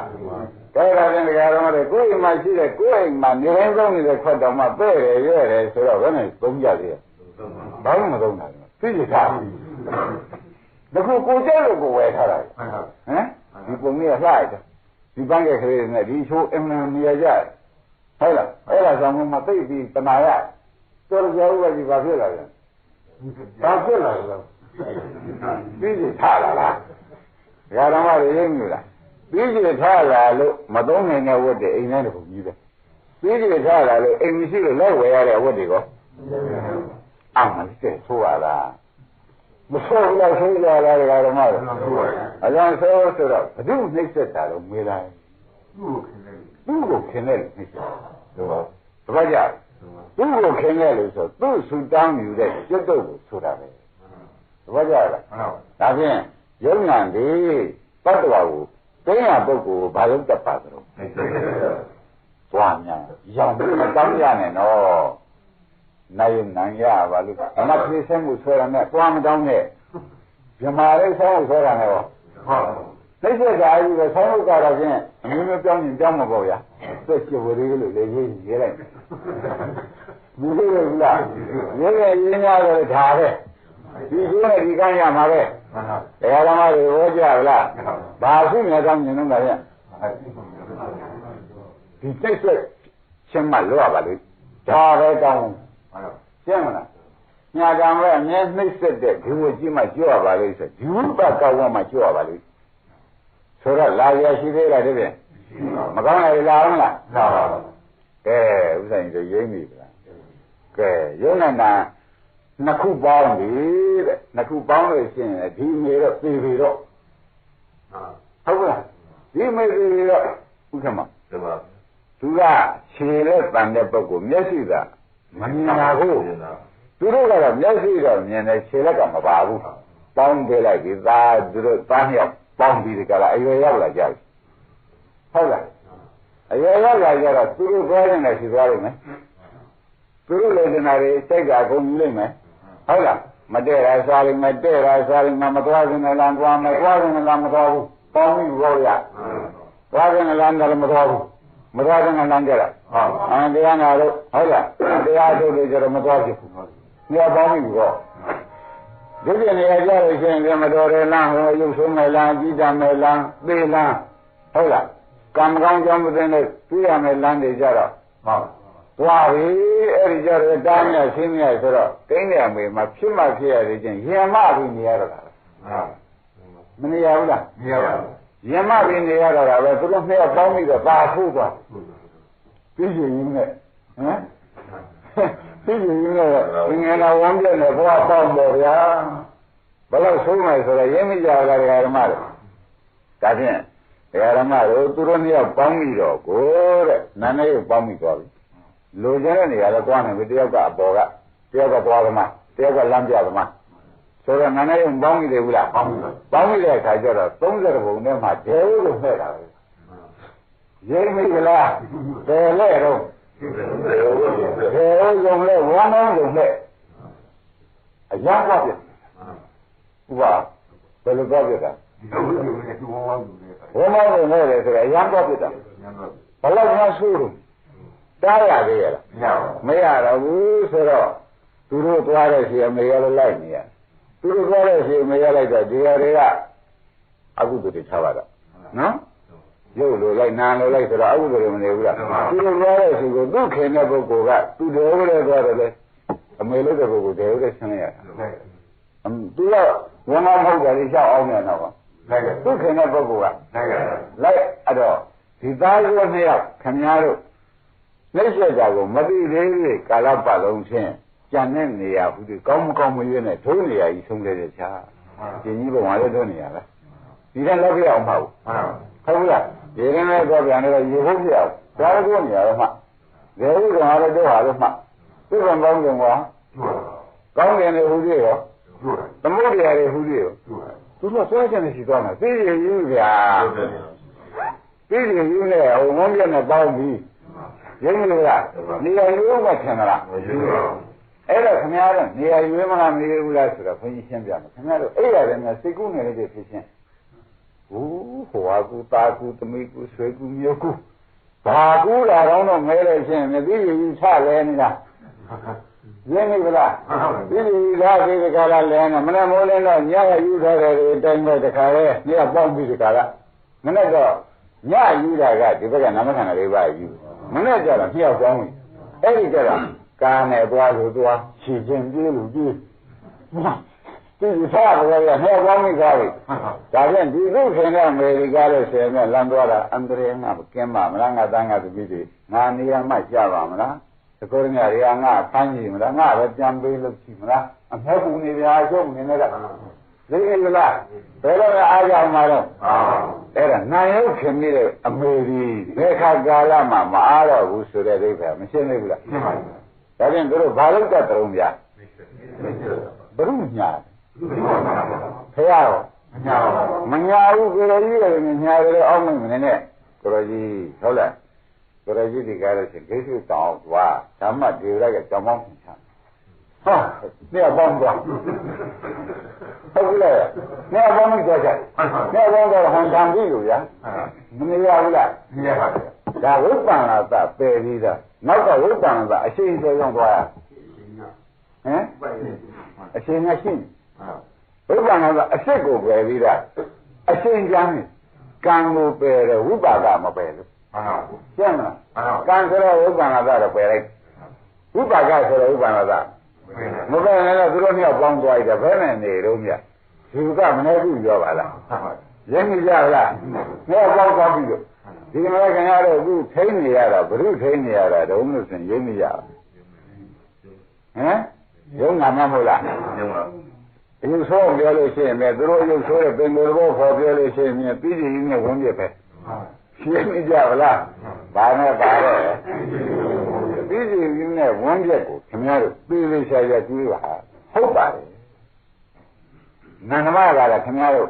ဒါရတဲ့နေရာတော့ကိုယ်အိမ်မှာရှိတဲ့ကိုယ်အိမ်မှာနေတိုင်းသုံးနေတဲ့ခွက်တော်မှပဲ့တယ်ရဲတယ်ဆိုတော့ဘယ်နဲ့သုံးကြသေးလဲဘာလို့မသုံးတာလဲသိကြထားတခုကိုကျဲလို့ကိုဝယ်ထားတာဟမ်ဒီပုံကြီးကလှရတယ်ဒီပန်းကလေးနဲ့ဒီချိုးအမှန်နေရကြဟုတ်လားအဲ့ဒါကြောင့်မှသိပြီးတနာရတော်ကြောကဒီဘာဖြစ်လာလဲဘာဖြစ်လာလဲပြီးကြထားလာလားဓမ္မတွေရင်းမြူလားပြီးကြထားလာလို့မသုံးနိုင်တဲ့ဝတ်တွေအိမ်ထဲတခုကြီးပဲပြီးကြထားလာလို့အိမ်မရှိလို့လက်ဝယ်ရတဲ့ဝတ်တွေကောအမှန်တည်းဆိုရတာမဆိုးလို့ဆိုကြတာဓမ္မတွေအကြောင်းဆိုတော့ဘုသူနှိမ့်ဆက်တာလို့မေးလိုက်သူ့ကိုခင်တဲ့နှိမ့်ဆက်တော့ဘာကြသူ့ကိုခင်တဲ့လို့ဆိုသူ့ဆူတောင်းယူတဲ့ကျွတ်တော့ကိုဆိုတာပဲဘာကြလားဒါဖြင့်ယုံနာဒီတတ္တဝါကိုတင်းရပုဂ္ဂိုလ်ဘာလို့တတ်ပါသလဲသွားများရောင်ပြီးမတောင်းရနဲ့နော်နိုင်နိုင်ရပါလို့အမပြေဆဲမှုဆွဲရမယ်သွားမတောင်းနဲ့မြမာလေးဆောင်းဆွဲရမယ်ဟောသိတဲ့ဓာတ်ကြီးပဲဆောင်းလို့ကတော့ဖြင့်အမျိုးမျိုးပြောင်းရင်ပြောင်းမှာပေါ့ဗျာသိချဝရီလို့လေရေးရေးလိုက်ဘူးလို့လားရေးရင်းရတယ်ဒါပဲဒီကျိုးနဲ့ဒီကမ်းရမှာပဲတရားဓမ္မတွေဟောကြလားဘာရှိနေတော့မြင်တော့ဗျာဒီစိတ်ဆက်ချင်းမှလွတ်ပါလို့ဒါပဲတောင်းရှင်းမလားညာကံပဲအမြဲနှိမ့်ဆက်တဲ့ဒီဝကြီးမှကြွရပါလိမ့်ဆိုဒီဝပကောင်းမှကြွရပါလိမ့်ဆိုတော့လာရရှိသေးလားတပည့်မကောင်းလိုက်လားဟုတ်လားမှန်ပါပါကဲဥစ္စာကြီးတို့ရိမ့်ပြီလားကဲရုံးနာနှစ်ခုပေါင်းပြီတဲ့နှစ်ခုပေါင်းလို့ရှိရင်ဒီမေတော့ပြေပြီတော့ဟုတ်ကဲ့ဒီမေပြေတော့ဥက္ကမသူကခြေလက်တန်တဲ့ပုဂ္ဂိုလ်မျက်စိကမမြင်ပါဘူးသူတို့ကတော့မျက်စိတော့မြင်တယ်ခြေလက်ကမပါဘူးပေါင်းပေးလိုက်ပြီသားသူတို့သားမြောက်ပေါင်းပြီးဒီကလာအရွယ်ရောက်လာကြပြီဟုတ်လားအရွယ်ရောက်လာကြတော့သူတို့သွားရင်လည်းရှိသွားလိမ့်မယ်သူတို့လေဒီနာတွေစိတ်ကအကုန်ကြီးလိမ့်မယ်ဟုတ်လားမတည့်ရစားလိမ့်မယ်တည့်ရစားလိမ့်မယ်မသွားရင်လည်းသွားမယ်သွားရင်လည်းမသွားဘူးပေါင်းပြီးရောရသွားရင်လည်းလည်းမသွားဘူးမသွားရင်လည်းကြတာဟုတ်တရားနာလို့ဟုတ်လားတရားထုတ်လို့ကြတော့မသွားဖြစ်ဘူးညပေါင်းပြီးရောဒီပြနေရကြလို့ရှိရင်မတော်တယ်လားဟောရုပ်ဆုံးမယ်လားကြည်တမယ်လားသေလားဟုတ်လားကံကောင်းကြောင့်မသိနဲ့ပြရမယ်လမ်းတွေကြတော့ဟုတ်သွားပြီအဲ့ဒီကြတော့တားမြရှင်းမြဆိုတော့ကိန်းနေအမေမှာဖြစ်မှဖြစ်ရသေးချင်းရင်မပြီးနေရတော့တာမနေရဘူးလားမရပါဘူးရင်မပြီးနေရတော့တာပဲသူတို့နှစ်ယောက်ပေါင်းပြီးတော့ပါထိုးသွားပြီးရင်နဲ့ဟမ် သိကြည့်နေငယ်လာဝမ်းပြနေဘဝပေါင်းပေါ်ဗျာဘယ်လောက်ဆုံးမယ်ဆိုတော့ရင်းမိကြတာဓမ္မတွေဒါဖြင့်ဓမ္မတို့သူတို့နှစ်ယောက်ပေါင်းပြီးတော့ကိုတဲ့နာနေကိုပေါင်းပြီးသွားပြီလိုချင်တဲ့နေရာတော့သွားနေပြီတယောက်ကအပေါ်ကတယောက်ကသွားသမားတယောက်ကလမ်းပြသမားဆိုတော့နာနေကိုပေါင်းပြီးတယ်ဘူးလားပေါင်းပြီးတဲ့အခါကျတော့30ဘုံနဲ့မှဒဲဦးကိုနှဲ့တာပဲရင်းမိကြလားဘယ်လဲတော့ဘယ်လုံးလဲဝမ်းလုံးလုံးနဲ့အရာပါပြဥပါဘယ်လိုတော့ပြတာဝမ်းလုံးလုံးနဲ့ဆိုတော့အရာပါပြတာဘယ်လောက်မှဆိုးလို့တားရသေးရလားမရတော့ဘူးဆိုတော့သူတို့သွားတဲ့စီအမေရလိုက်နေရသူတို့သွားတဲ့စီအမေရလိုက်တော့ဒီဟာတွေကအကုသိုလ်တွေထားပါတော့နော်ရုပ်လိုလိုက်နာလိုလိုက်ဆိုတော့အကုသိုလ်တွေမနေဘူးလားသူတို့သွားတဲ့စီကိုသူ့ခင်တဲ့ပုဂ္ဂိုလ်ကသူ့တယ်ဦးတဲ့သွားတယ်လေအမေလို့တဲ့ပုဂ္ဂိုလ်တယ်ဦးတဲ့ဆင်းရတာသူကဝန်မဟုတ်တယ်လေရှောက်အောင်နေတော့သူ့ခင်တဲ့ပုဂ္ဂိုလ်ကလိုက်အဲ့တော့ဒီသားရိုးနှစ်ယောက်ခင်များတို့လက်ရှိကြကိုမသိသေးသေးကာလပတ်လုံးချင်းကြံတဲ့နေရာဘူးဒီကောင်းမကောင်းမရွေးနဲ့ဒုနေရာကြီးဆုံးခဲ့တဲ့ခြားဒီကြီးဘုံကလည်းဒုနေရာပဲဒီကလည်းပြအောင်မဟုတ်ဟုတ်ဘူးလားဒီကနေ့တော့ပြန်တော့ရေဖို့ပြအောင်ဒါလည်းကိုနေရာတော့မှဇေဝုကောင်လည်းတော့ဟာလည်းမှသူ့ကံကောင်းကြုံကကောင်းတယ်လေဟူသေးရောသမုဒ္ဒရာတွေဟူသေးရောသူတို့ဆွဲချက်နဲ့ရှိသွားမှာသိရယူဗျာသိရယူနဲ့ဟိုဝန်းပြနဲ့ပေါင်းပြီးရင်းလို့လားနေရာရွေးမှထင်မလားအဲ့တော့ခင်ဗျားတို့နေရာရွေးမလားမရွေးဘူးလားဆိုတော့ခွန်ကြီးရှင်းပြမယ်ခင်ဗျားတို့အဲ့ရတယ်များစိတ်ကူးနေတဲ့ဖြစ်ချင်းဟိုဟာကူတာကူသမီးကူဆွေကူမျိုးကူဘာကူလာတော့မဲလို့ချင်းမသိဘူးချလဲနေတာရင်းနေဗလားသိပြီလားဒီကလာလဲနေမနဲ့မိုးလင်းတော့ညကယူထားတယ်အတိုင်းပဲတခါလဲနေကပေါင်းပြီးဒီကလာမနဲ့တော့ညယူတာကဒီဘက်ကနာမခန္ဓာလေးပါယူမနဲ့ကြတော့မြောက်ကောင်းပြီအဲ့ဒီကြတော့ကာနဲ့သွားလို့သွားခြေချင်းပြေးလို့ပြေးဒီစားတော့ရမြောက်ကောင်းပြီကားပြီဒါဖြင့်ဒီလူခင်တဲ့အမေရိကလို့ဆိုရင်လမ်းသွားတာအန္တရာယ်ငါကင်းပါမလားငါသားငါသမီးတွေငါနေရာမှကြပါမလားတကောရင်းတွေကငါဖမ်းကြည့်မလားငါပဲပြန်ပေးလို့ရှိမလားအမေကူနေပြာအကျုံးနေနေတာသိရလားဘယ်တော့အားကြောင်မှာတော့အဲ့ဒါနိုင်ရုပ်ခင်မိတဲ့အမေကြီးဘယ်ခါကာလမှမအားတော့ဘူးဆိုတဲ့အိဗယ်မရှင်းသေးဘူးလားရှင်းပါပြီဒါဖြင့်တို့ဘာလို့တတ်တုံးဗျာဘုရုညာဖရာရောမညာဘူးကိုယ်ကြီးလည်းညာတယ်အောက်မင်းမနေနဲ့ကိုယ်ကြီးဟုတ်လားကိုယ်ကြီးဒီကားလို့ရှိရင်ဂိသုတောင်းသွားဓမ္မဒေဝရကကြောင်ပေါင်းချမ်းဟာနေရာပေါင်းသွားဟုတ်ကဲ့နေရာပေါင်းသွားကြနေရာပေါင်းတော့ဟန်တန်ပြီလို့ဗျာမနေရဘူးလားမရပါဘူးဒါဝိပ္ပန္နသပယ်ပြီးသားနောက်ကဝိပ္ပန္နသအရှိန်စေရောက်သွားရဟမ်အရှိန်ကရှိဝိပ္ပန္နသအစစ်ကိုပယ်ပြီးသားအရှိန်ကျမ်းကံကိုပယ်တယ်ဝိပါကမပယ်လို့ရှင်းမလားကံဆိုတော့ဝိပန္နသတော့ပယ်လိုက်ဝိပါကဆိုတော့ဝိပန္နသမပယ်နဲ့တော့သူတို့နှစ်ယောက်ပေါင်းသွားတယ်ဘယ်နဲ့နေတော့မြတ်ဒီကမနေဘူးပြောပါလားရင်းမိကြလားနှစ်ယောက်ပေါင်းသွားပြီလို့ဒီကနေ့ခင်ဗျားတို့အခုထိန်းနေရတာဘုရုထိန်းနေရတာတုံးလို့ဆိုရင်ရင်းမိကြဟမ်ရုံးနာမမဟုတ်လားရုံးပါရုပ်ဆိုးပြောလို့ရှိရင်လည်းသူတို့ရုပ်ဆိုးတဲ့ပင်ကိုယ်ဘောခေါ်ပြောလို့ရှိရင်ပြီးကြည့်ရင်းနဲ့ဝင်ပြပဲရှင်းမိကြဗလားဘာနဲ့ပါတော့ပြီးကြည့်ရင်းနဲ့ဝင်ပြကိုခင်ဗျားတို့ပြေးလေးရှာရကြည့်ပါဟုတ်ပါတယ်နန္ဒမကလည်းခင်ဗျားတို့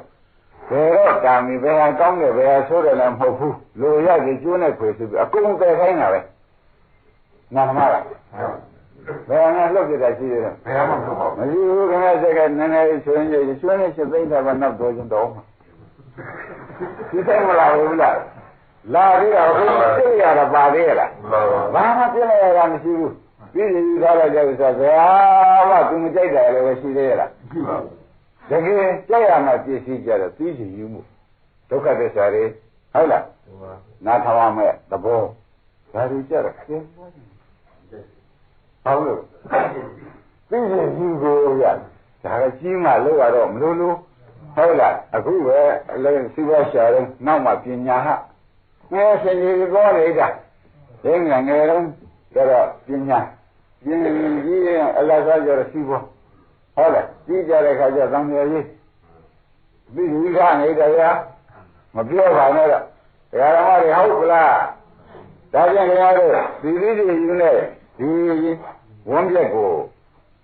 ဘယ်တော့တာမီဘယ်ဟာကောင်းတယ်ဘယ်ဟာဆိုးတယ်လည်းမဟုတ်ဘူးလိုရကြီးကျိုးနဲ့ခွေဆိုပြီးအကုန်ပယ်ခိုင်းတာပဲနန္ဒမကဘယ်နဲ့လှုပ်ပြတာရှိသေးတယ်ဘယ်မှမဟုတ်ပါဘူးမရှိဘူးခင်ဗျားစက်ကနည်းနည်းဆွေးနေဆွေးနေရှင်းသိတာကနောက်တော့ကျတော့ဒီတိုင်းမလာဘူးလားလာပြီးတော့ဘုရားသိရတာပါသေးလားဘာမှသိလိုက်ရတာမရှိဘူးပြည်သူထားလိုက်ကြဆိုဘယ်ဟာမှသူမကြိုက်တယ်လည်းရှိသေးရလားရှိပါဘူးတကယ်ကြိုက်ရမှပြည့်စည်ကြတော့သိချင်ယူမှုဒုက္ခသစ္စာတွေဟုတ်လားနားထောင်ရမယ်သဘောဒါတွေကြတော့ကျင်းသွားတယ်ဟုတ်လို့သိချင်ယူကိုရဒါကကြီးမှလို့ရတော့မလို့လို့ဟုတ်လားအခုပဲအလည်းစီးပွားရှာတော့နောက်မှပညာဟငယ်စင်ကြီးကောနေတာဒင်းငယ်ငယ်တော့ကျတော့ပညာ ရင်ကြီးရင်အလတ်စားကြတော့စီးပွားဟုတ်လားကြီးကြတဲ့ခါကျသံဃာကြီးပြီးဒီကနေတဲ့ဗျာမပြောပါနဲ့တော့တရားဓမ္မတွေဟုတ်ကလားဒါကြောင့်ခင်ဗျားတို့ဒီလေးတွေယူနေဒီဝန်းပြက်ကို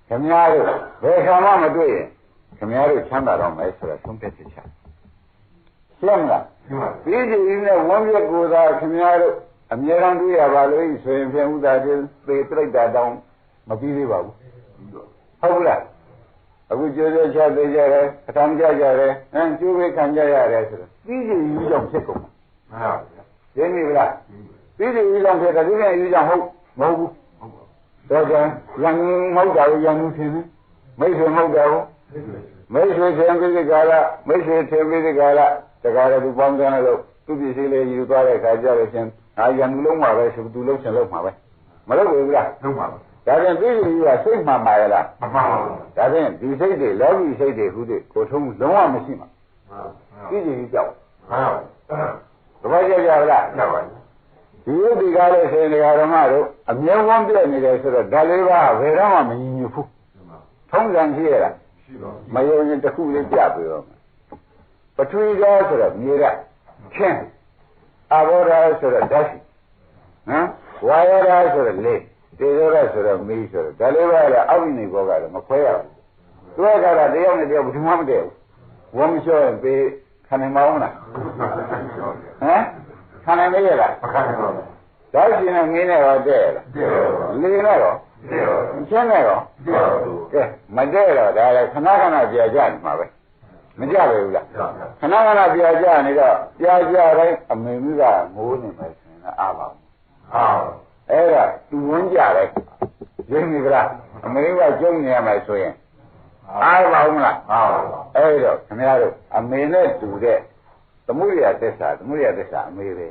ခင်ဗျားတို့ဘယ်ခါမှမတွေ့ရင်ခင်ဗျားတို့ချမ်းသာတော့မယ်ဆိုတော့သုံးသက်ချက်ချရှင်းမလားဒီဒီနဲ့ဝန်းပြက်ကိုသာခင်ဗျားတို့အမြဲတမ်းတွေ့ရပါလို့ဆိုရင်ဖြင့်ဥဒ္ဒါတိသေပြိတ္တာတောင်းမပြီးသေးပါဘူးဟုတ်လားအခုကြိုးကြချသေးကြတယ်အထမ်းကြကြတယ်ကျိုးဝေးခံကြရတယ်ဆိုတော့ပြီးစီယူကြောင့်ဖြစ်ကုန်မှာမှန်ပါဗျာရှင်းပြီလားပြီးစီယူကြောင့်ဖြစ်တယ်ဒီကယူကြောင့်ဟုတ်မဟုတ်ဘူးတော့ကရန်မဟုတ်တာကိုရန်သူထင်တယ်မိတ်ဆွေမဟုတ်တာကိုမိတ်ဆွေထင်ပြီးဒီကာလမိတ်ဆွေထင်ပြီးဒီကာလတကားလည်းသူပေါင်းတယ်လို့သူပစ္စည်းလေးယူသွားတဲ့ခါကျတော့ရှင်ရန်သူလုံးမှာပဲသူလုံးရှင်လုံးမှာပဲမလုပ်ဘူးလားလုံးပါဒါပြန်ပြီးပြီကစိတ်မှန်ပါရဲ့လားမမှန်ပါဘူးဒါပြန်ဒီစိတ်တွေလောကီစိတ်တွေဟုတဲ့ကိုထုံးလုံးဝမရှိမှာပြီးပြီကြောက်မှန်ပါဘူးတပည့်ကြကြလားမှန်ပါဘူးဒီဥဒိကားလေးရှင်ဓမ္မတို့အမြဲဝန်းပြည့်နေတယ်ဆိုတော့ဓာတ်လေးပါဘယ်တော့မှမညီညွတ်ဘူးထုံးစံရှိရလားရှိပါဘူးမယုံရင်တစ်ခုလေးပြပြီးတော့ပထဝီဓာတ်ဆိုတော့မြေဓာတ်ချင်းအဘောဓာတ်ဆိုတော့ဓာတ်ရှိဝါယောဓာတ်ဆိုတော့လေတေဇောဓာတ်ဆိုတော့မီးဆိုတော့ဒါလေးပါလေအောက်နေဘောကတော့မခွဲရဘူးသူကတယောက်နဲ့တယောက်ဘယ်သူမှမတည့်ဘူးဝမ်းမလျှော့ရင်ပေးခံနိုင်မအောင်လားခံနိုင်မရလားမခံနိုင်ပါဘူးဓာတ်ရှင်နဲ့မင်းနဲ့တော့တည့်ရလားလေနဲ့တော့ချင်းနဲ့တော့ကဲမတည့်တော့ဒါလည်းခဏခဏပြကြနေမှာပဲမကြပဲဘူးလားခဏခဏပြကြနေတော့ပြကြတိုင်းအမေမိကငိုးနေမယ်ဆိုရင်အားပါဘူးအဲ့ဒါသူဝင်ကြတယ်ရင်းပြီကလားအမေကကျုံနေရမယ်ဆိုရင်အားပါဘူးမလားအဲ့တော့ခင်ဗျားတို့အမေနဲ့တူတဲ့သမုဒိယသစ္စာအမေပဲ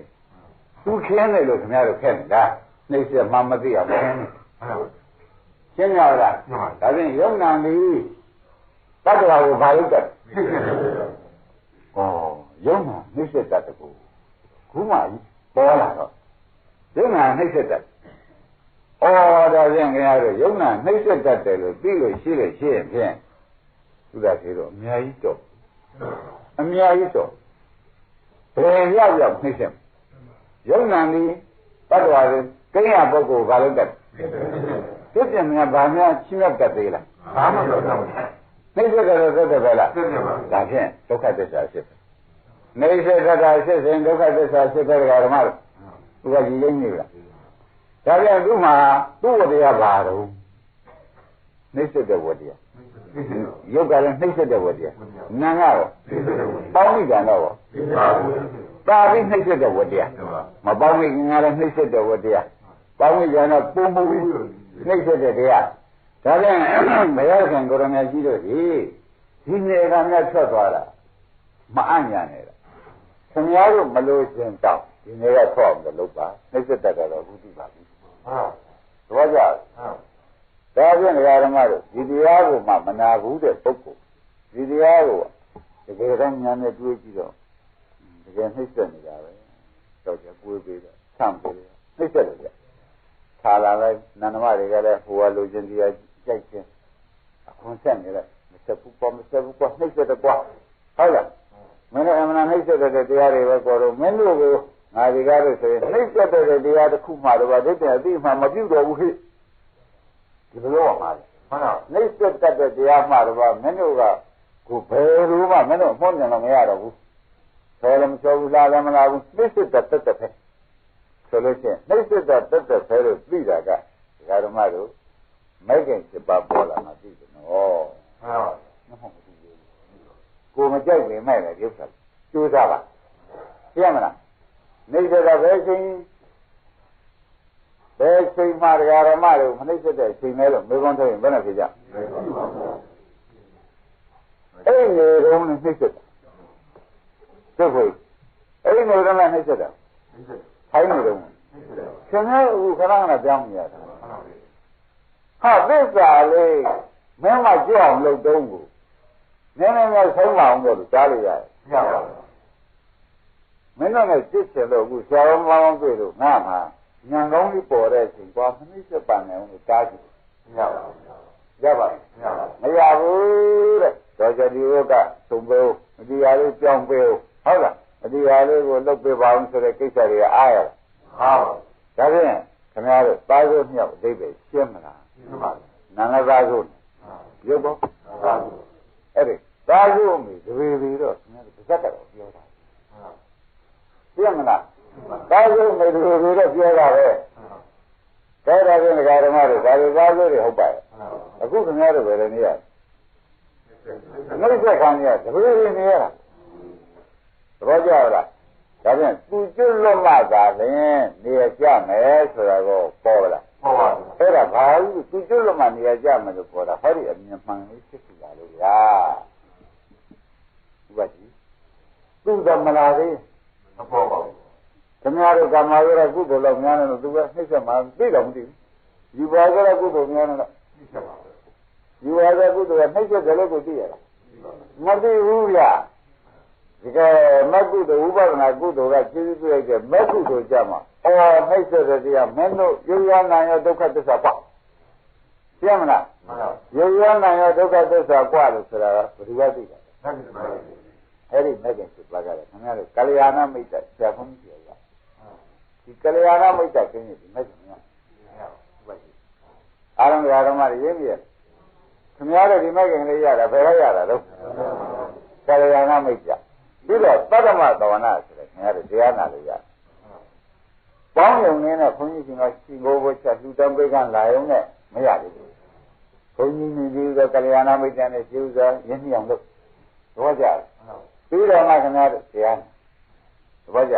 သူခင်းတယ်လို့ခင်ဗျားတို့ခက်နေတာနှိမ့်ဆက်မှမသိအောင်ခင်းနေရှင်းရလားဒါဖြင့်ယုံနာပြီတတ္တဝါကိုဘာလို့တက်ဩယုံနာနှိမ့်ဆက်တတ်တကူခုမှပေါ်လာတော့ယုံနာနှိမ့်ဆက်တတ်ဩဒါဖြင့်ခင်ဗျားတို့ယုံနာနှိမ့်ဆက်တတ်တယ်လို့သိလို့ရှိရင်ဖြင့်သူကသေးတော့အများကြီးတော့ဘယ်ရောက်နှိမ့်ဆက်ယုံနာဒီတတ္တဝါတွေကိန်းရပုဂ္ဂိုလ်ဘာလို့တက်ပြည့်ပြည့်များဗာများချင်းရတတ်သေးလားဘာမှမလုပ်ဘူးနှိမ့်ဆက်တယ်သက်တယ်ပဲလားသက်တယ်ပါဒါဖြင့်ဒုက္ခသစ္စာဖြစ်တယ်နှိမ့်ဆက်တာဖြစ်စဉ်ဒုက္ခသစ္စာဖြစ်တဲ့ဓမ္မတို့သူကကြည်လိမ့်နေလားဒါပြန်သူ့မှာသူ့ဝတရားဘာတော့နှိမ့်ဆက်တဲ့ဝတရားယုတ်ကလည်းနှိမ့်ဆက်တဲ့ဝတရားနာငါတော့ပေါင်းမိကြတော့ပါပြီးနှိမ့်ဆက်တဲ့ဝတရားမပေါင်းမိခင်ကလည်းနှိမ့်ဆက်တဲ့ဝတရားပေါင်းမိကြတော့ပုံပုံပြီးနှိမ့်ဆက်တဲ့တရားဒါပြန်မရခင်ကိုရမကြီးတို့ဒီနေကမြတ်ထွက်သွားတာမအံ့ညာနေတာခင်ဗျားတို့မလို့ရှင်တောက်ဒီနေကထွက်အောင်လုပ်ပါနှိမ့်ဆက်တတ်တော့ဘူးသိပါဘူးဟုတ်သဘောကျဒါဖြင့်ဓမ္မတို့ဒီတရားကိုမှမနာဘူးတဲ့ပုဂ္ဂိုလ်ဒီတရားကိုတကယ်တော့ဉာဏ်နဲ့တွေးကြည့်တော့တကယ်နှိမ့်ဆက်နေတာပဲတော့ကြကိုယ်ပေးတော့ဆန့်ပေးတယ်နှိမ့်ဆက်တယ်ဗျခါလာလိုက်နန္ဒမတွေကလည်းဟိုကလိုချင်တရားကြိုက်ခြင်းအခွန်ဆက်နေလိုက်မဆက်ဘူးပေါ့နှိမ့်ဆက်တယ်ကွာဟုတ်လားမင်းတို့အမှန်နှိမ့်ဆက်တဲ့တရားတွေပဲပေါ်တော့မင်းတို့ကိုငါဒီကားလို့ဆိုရင်နှိမ့်ဆက်တဲ့တရားတစ်ခုမှတော့ဒိဋ္ဌိအသိမှမပြုတော့ဘူးဟိဒီလိုပါမှာဟုတ်လားနှိမ့်ဆက်တဲ့တရားမှတော့မင်းတို့ကကိုဘယ်လိုမှမင်းတို့အမှုန့်ဉာဏ်တော့မရတော့ဘူးဆယ်လည်းမကျော်ဘူးလားလည်းမလားဘူးနှိမ့်ဆက်တဲ့တက်ပဲဆိုလို့ချင်းနှိမ့်ဆက်တဲ့တက်ပဲလို့သိတာကဓမ္မတို့မိုက်ခင်7ပါးပေါ်လာမှသိတယ်နော်ဟုတ်ကိုမကြိုက်ပေမဲ့လည်းရုပ်ဆက်ကျိုးစားပါသိရမလားနှိမ့်ဆက်တဲ့ဘယ်ချိန်မှဓမ္မတို့မနှိမ့်ဆက်တဲ့အချိန်မဲလို့မေခွန်းထုတ်ရင်ဘယ်နဲ့ဖြစ်ကြအဲ့ဒီတော့နှိမ့်ဆက်တာသိဖို့အဲ့ဒီတော့နှိမ့်ဆက်တာထိုင်းနေတော့ခင်ဗျားအခုခဏခဏပြောင်းနေရတာဟာသစ္စာလေးမင်းမကြွအောင်လုပ်တုံးကိုနည်းနည်းများဆုံးမအောင်လို့ကြားလိုက်ရတယ်ရပါဘူးမင်းတို့နဲ့ကြည့်ချင်လို့အခုဆရာတော်မောင်းတွေ့လို့ငါမှညံကောင်းလေးပေါ်တဲ့အချိန်ကွာမနှိမ့်ဆက်ပါနေအောင်လို့တားကြည့် ရပါမရဘူးတဲ့တော်ကြဒီဝကသုံးဖို့အဒီဟာလေးကြောင်းပေးဟုတ်လားအဒီဟာလေးကိုလုပ်ပေးပါအောင်ဆိုတဲ့ကိစ္စတွေကအားရလားဒါဖြင့်ခင်ဗျားတို့သားစုမြောက်အသေးပဲရှင်းမလားရှင်းပါပြီနာငါသားစုရုပ်ပေါ့အဲ့ဒီသားစုမိတပေပေတော့ခင်ဗျားတို့ပါဇက်ကတော့ပြောတာရှင်းမလားသားစုမိတပေပေတော့ပြောတာပဲဒါဒါဖြင့်ဒကာဓမ္မတို့ဒါတွေသားစုတွေဟုတ်ပါရဲ့အခုခင်ဗျားတို့ပဲလည်းနေရနှိမ့်ဆက်ခံရတပေပေနေရတာသဘောကျလားဒါဖြင့်သူကျွတ်လွတ်မှသာလျှင်နေရကြမယ်ဆိုတာကိုပေါ်လာပေါ်ပါဘူးအဲ့ဒါဘာလို့သူကျွတ်လွတ်မှနေရကြမယ်လို့ပေါ်တာဟောဒီအမြင်မှန်လေးဖြစ်စီလာလို့ရာဥပဒေသူသမလာသေးမပေါ်ပါဘူးခင်ဗျားတို့ကမာရကုသိုလ်လောက်များနေလို့သူကနှိမ့်ဆက်မှသိတော့မသိဘူးယူပါကြတဲ့ကုသိုလ်များနေတော့နှိမ့်ဆက်ပါဘူးယူပါတဲ့ကုသိုလ်ကနှိမ့်ဆက်တယ်လို့ကိုသိရလားမသိဘူးဗျာဒီကမက္ကုတဥပဒနာကုသိုလ်ကကျေးဇူးပြုလိုက်တဲ့မက္ကုသိုလ်ကြမှာအော်နှိမ့်ဆက်တဲ့တရားမင်းတို့ယုံရနာရောဒုက္ခသစ္စာပေါ့ရှင်းမလားယုံရနာရောဒုက္ခသစ္စာကွာလို့ဆိုတာကဘယ်သူကသိတာအဲ့ဒီမက္ကင်ဖြစ်သွားကြတယ်ခင်ဗျားတို့ကလျာဏမိတ်တဆရာဘုန်းကြီးပြောရဒီကလျာဏမိတ်တကျင်းနေဒီမက္ကင်ကအာရုံဓမ္မတွေရင်းပြခင်ဗျားတို့ဒီမက္ကင်လေးရတာဘယ်ကရတာတော့ကလျာဏမိတ်တပြီးတော့သတ္တမသဝနာဆိုတဲ့ခင်ဗျားတို့တရားနာလို့ရတယ်။ပေါင်းယုံနေတဲ့ခွန်ကြီးရှင်ကရှင်ကိုဘုရားလူတံပိကလာယုံနဲ့မရဘူး။ခွန်ကြီးနေပြီးတော့ကလျာဏမိတ်တန်နဲ့ရှိဥစွာရင်းနှီးအောင်လုပ်သဘောကျလား။ပြီးတော့မှခင်ဗျားတို့တရားသဘောကျ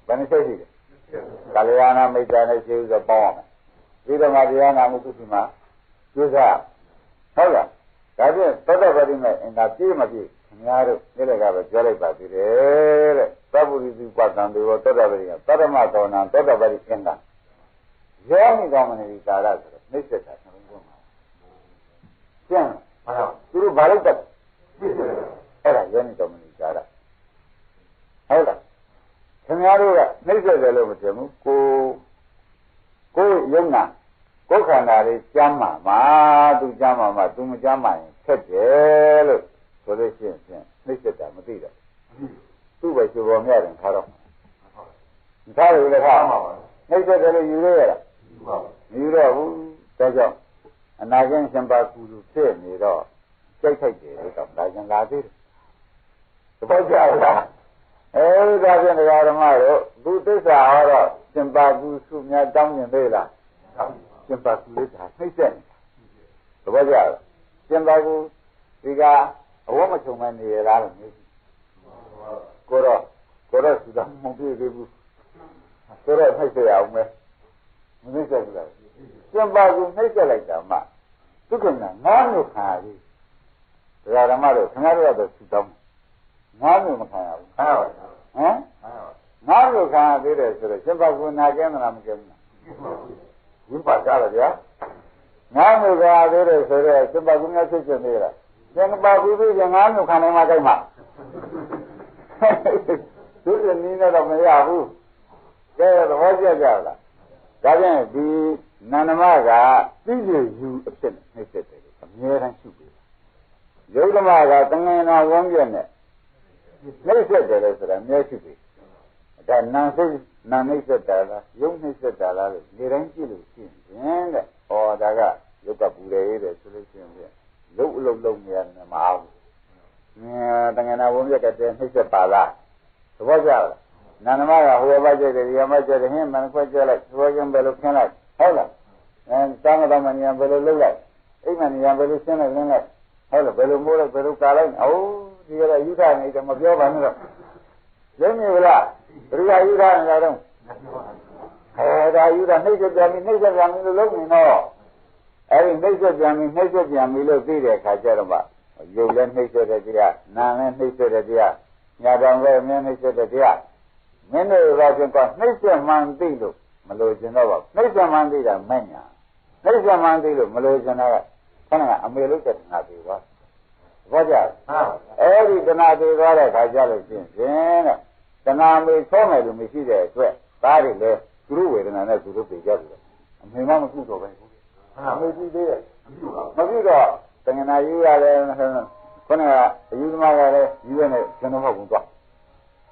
ဘယ်နှစိတ်ရှိလဲ။ကလျာဏမိတ်တန်နဲ့ရှိဥစွာပေါင်းအောင်ပြီးတော့မှတရားနာမှုသူစီမှာကျိုးစားဟုတ်လား။ဒါဖြင့်သောတပတိမဲ့အင်္ဂါပြည့်မပြည့်ခင်ဗျားတို့ဒီလကပဲပြောလိုက်ပါသေးတယ်တဲ့သဗ္ဗုရိသုပတံတေဝသောတပတိကသတ္တမသောဏံသောတပတိအင်္ဂါယောနိကောမနိကာရဆိုတော့နှိစ္စတာနှလုံးသွင်းပါကျန်ပါတော့သူတို့ဘာလို့တက်အဲ့ဒါယောနိကောမနိကာရဟုတ်လားခင်ဗျားတို့ကနှိစ္စတယ်လို့မထင်ဘူးကိုယုံနာကိုယ်ခန္ဓာလေးကျမ်းမာမှာသူကျမ်းမာမှာသူမကျမ်းမာရင်ဆက်တယ်လို့ဆိုလို့ရှိရင်နှိစ္စတာမသိတော့သူ့ပဲချိုးပေါ်မြတယ်ထားတော့ထားတယ်လည်းထားနှိစ္စတယ်လို့ယူရရတာမယူတော့ဘူးဒါကြောင့်အနာဂတ်ရှင်ပါကူလူဖြစ်နေတော့ကြိုက်ထိုက်တယ်လို့တော့ဒါကြံလာသေးတယ်သဘောကျလားဒါဖြင့်တရားဓမ္မတို့သူသစ္စာဟောတော့ရှင်ပါကူစုများတောင်းမြင်သေးလားရှင်ပါကူလေးဒါနှိစ္စတယ်သဘောကျလားရှင်ပါကူဒီကအဝတ်မချုံမနေရလားလို့မေးကိုတော့သူကမပြေသေးဘူးကိုတော့နှိမ့်ဆက်ရအောင်မယ်မနှိမ့်ဆက်ဘူးလားကျန်ပါကူနှိမ့်ဆက်လိုက်တာမှသူကငါးမျိုးခါပြီတရားဓမ္မတို့ခင်ဗျားတို့ကတော့သူတောင်းငါးမျိုးမခံရဘူးခံရပါဘူးဟမ်ငါးမျိုးခံရသေးတယ်ဆိုတော့ကျန်ပါကူနာကျမ်းမလားမကျမ်းဘူးဝိပါဒရဗျာငါးမျိုးခံရသေးတယ်ဆိုတော့ကျန်ပါကူများဖြစ်နေသေးလားကျန်ပါဘူးပြီးငါးမျိုးခံနိုင်မှကြိုက်မှာသူကနည်းနဲ့တော့မရဘူးကဲသဘောကျကြလားဒါဖြင့်ဒီနန္ဒမကသိကျယူအဖြစ်နဲ့နှိမ့်ဆက်တယ်အမြဲတမ်းရှိပြီယုတ်ဓမ္မကတငင်နာဝန်းပြည့်နဲ့နှိမ့်ဆက်တယ်လို့ဆိုတာအမြဲရှိပြီဒါနံစိတ်နံနှိမ့်ဆက်တာလားယုတ်နှိမ့်ဆက်တာလားလို့ဒီတိုင်းကြည့်လို့ရှိရင်တဲ့ဟောဒါကယုတ်ကပူတယ်တဲ့ဆိုလို့ရှိရင်လုံးအလုံးနေရတယ်မအောင်တငင်နာဝန်းပြည့်ကတည်းနှိမ့်ဆက်ပါလားသဘောကျလားနန္ဒမကဟိုဘက်ကျတယ်ဒီဘက်ကျတယ်ဟင်းမန်ခွက်ကျလိုက်သဘောကျဘယ်လိုခင်းလိုက်ဟုတ်လားတောင်းတော့မနေရဘယ်လိုလုပ်လိုက်အိမ်မနေရဘယ်လိုရှင်းလိုက်လင်းလိုက်ဟုတ်လားဘယ်လိုမိုးလိုက်ဘယ်လိုကာလိုက်အိုးဒီကရယူထနေတယ်မပြောပါနဲ့တော့ရင်းမြင်လားဘယ်လိုယူထနေတာတော့ဒါယူထနှိမ့်ဆက်ပြန်ပြီနှိမ့်ဆက်ပြန်ပြီလို့လုပ်နေတော့အဲ့ဒီနှိမ့်ဆက်ပြန်ပြီနှိမ့်ဆက်ပြန်ပြီလို့သိတဲ့အခါကျတော့မှရုပ်လည်းနှိမ့်ဆက်တဲ့တရားနာလည်းနှိမ့်ဆက်တဲ့တရားညာတော်လည်းမြင်နှိမ့်ဆက်တဲ့တရားမင်းတို့ကကျတော့နှိမ့်ဆက်မှန်သိလို့မလို့ကျင်တော့ပါနှိမ့်ဆက်မှန်သိတာမဲ့ညာနှိမ့်ဆက်မှန်သိလို့မလို့ကျင်တော့ခဏကအမေလို့တဲ့တဏှာသေးသွားဘောကြအဲ့ဒီတဏှာသေးသွားတဲ့ခါကျလို့ချင်းတဲ့တဏှာမေဆောမယ်လို့မရှိတဲ့အတွက်သားတွေလည်းသူတို့ဝေဒနာနဲ့သူတို့ပြေကြတယ်အမေမမကုတော့ပဲ မေ့ကြည့်သေးတယ်မပြုတော့တဏှာယူရတယ်ခုနကအယူသမားကလည်းယူရနဲ့ကျွန်တော်ဟုတ်ဘူးသွား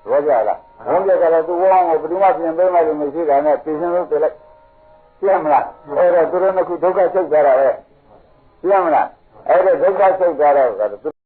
ဘောကြလားဘုန်းကြီးကလည်းသူ့ဝမ်းကိုဘယ်သူမှပြင်ပေးမှလို့မရှိတာနဲ့ပြင်စင်လို့ပြလိုက်ပြမလားအဲ့တော့သူတို့ကဒုက္ခချုပ်ကြတာပဲပြမလားအဲ့ဒါဒုက္ခချုပ်ကြတော့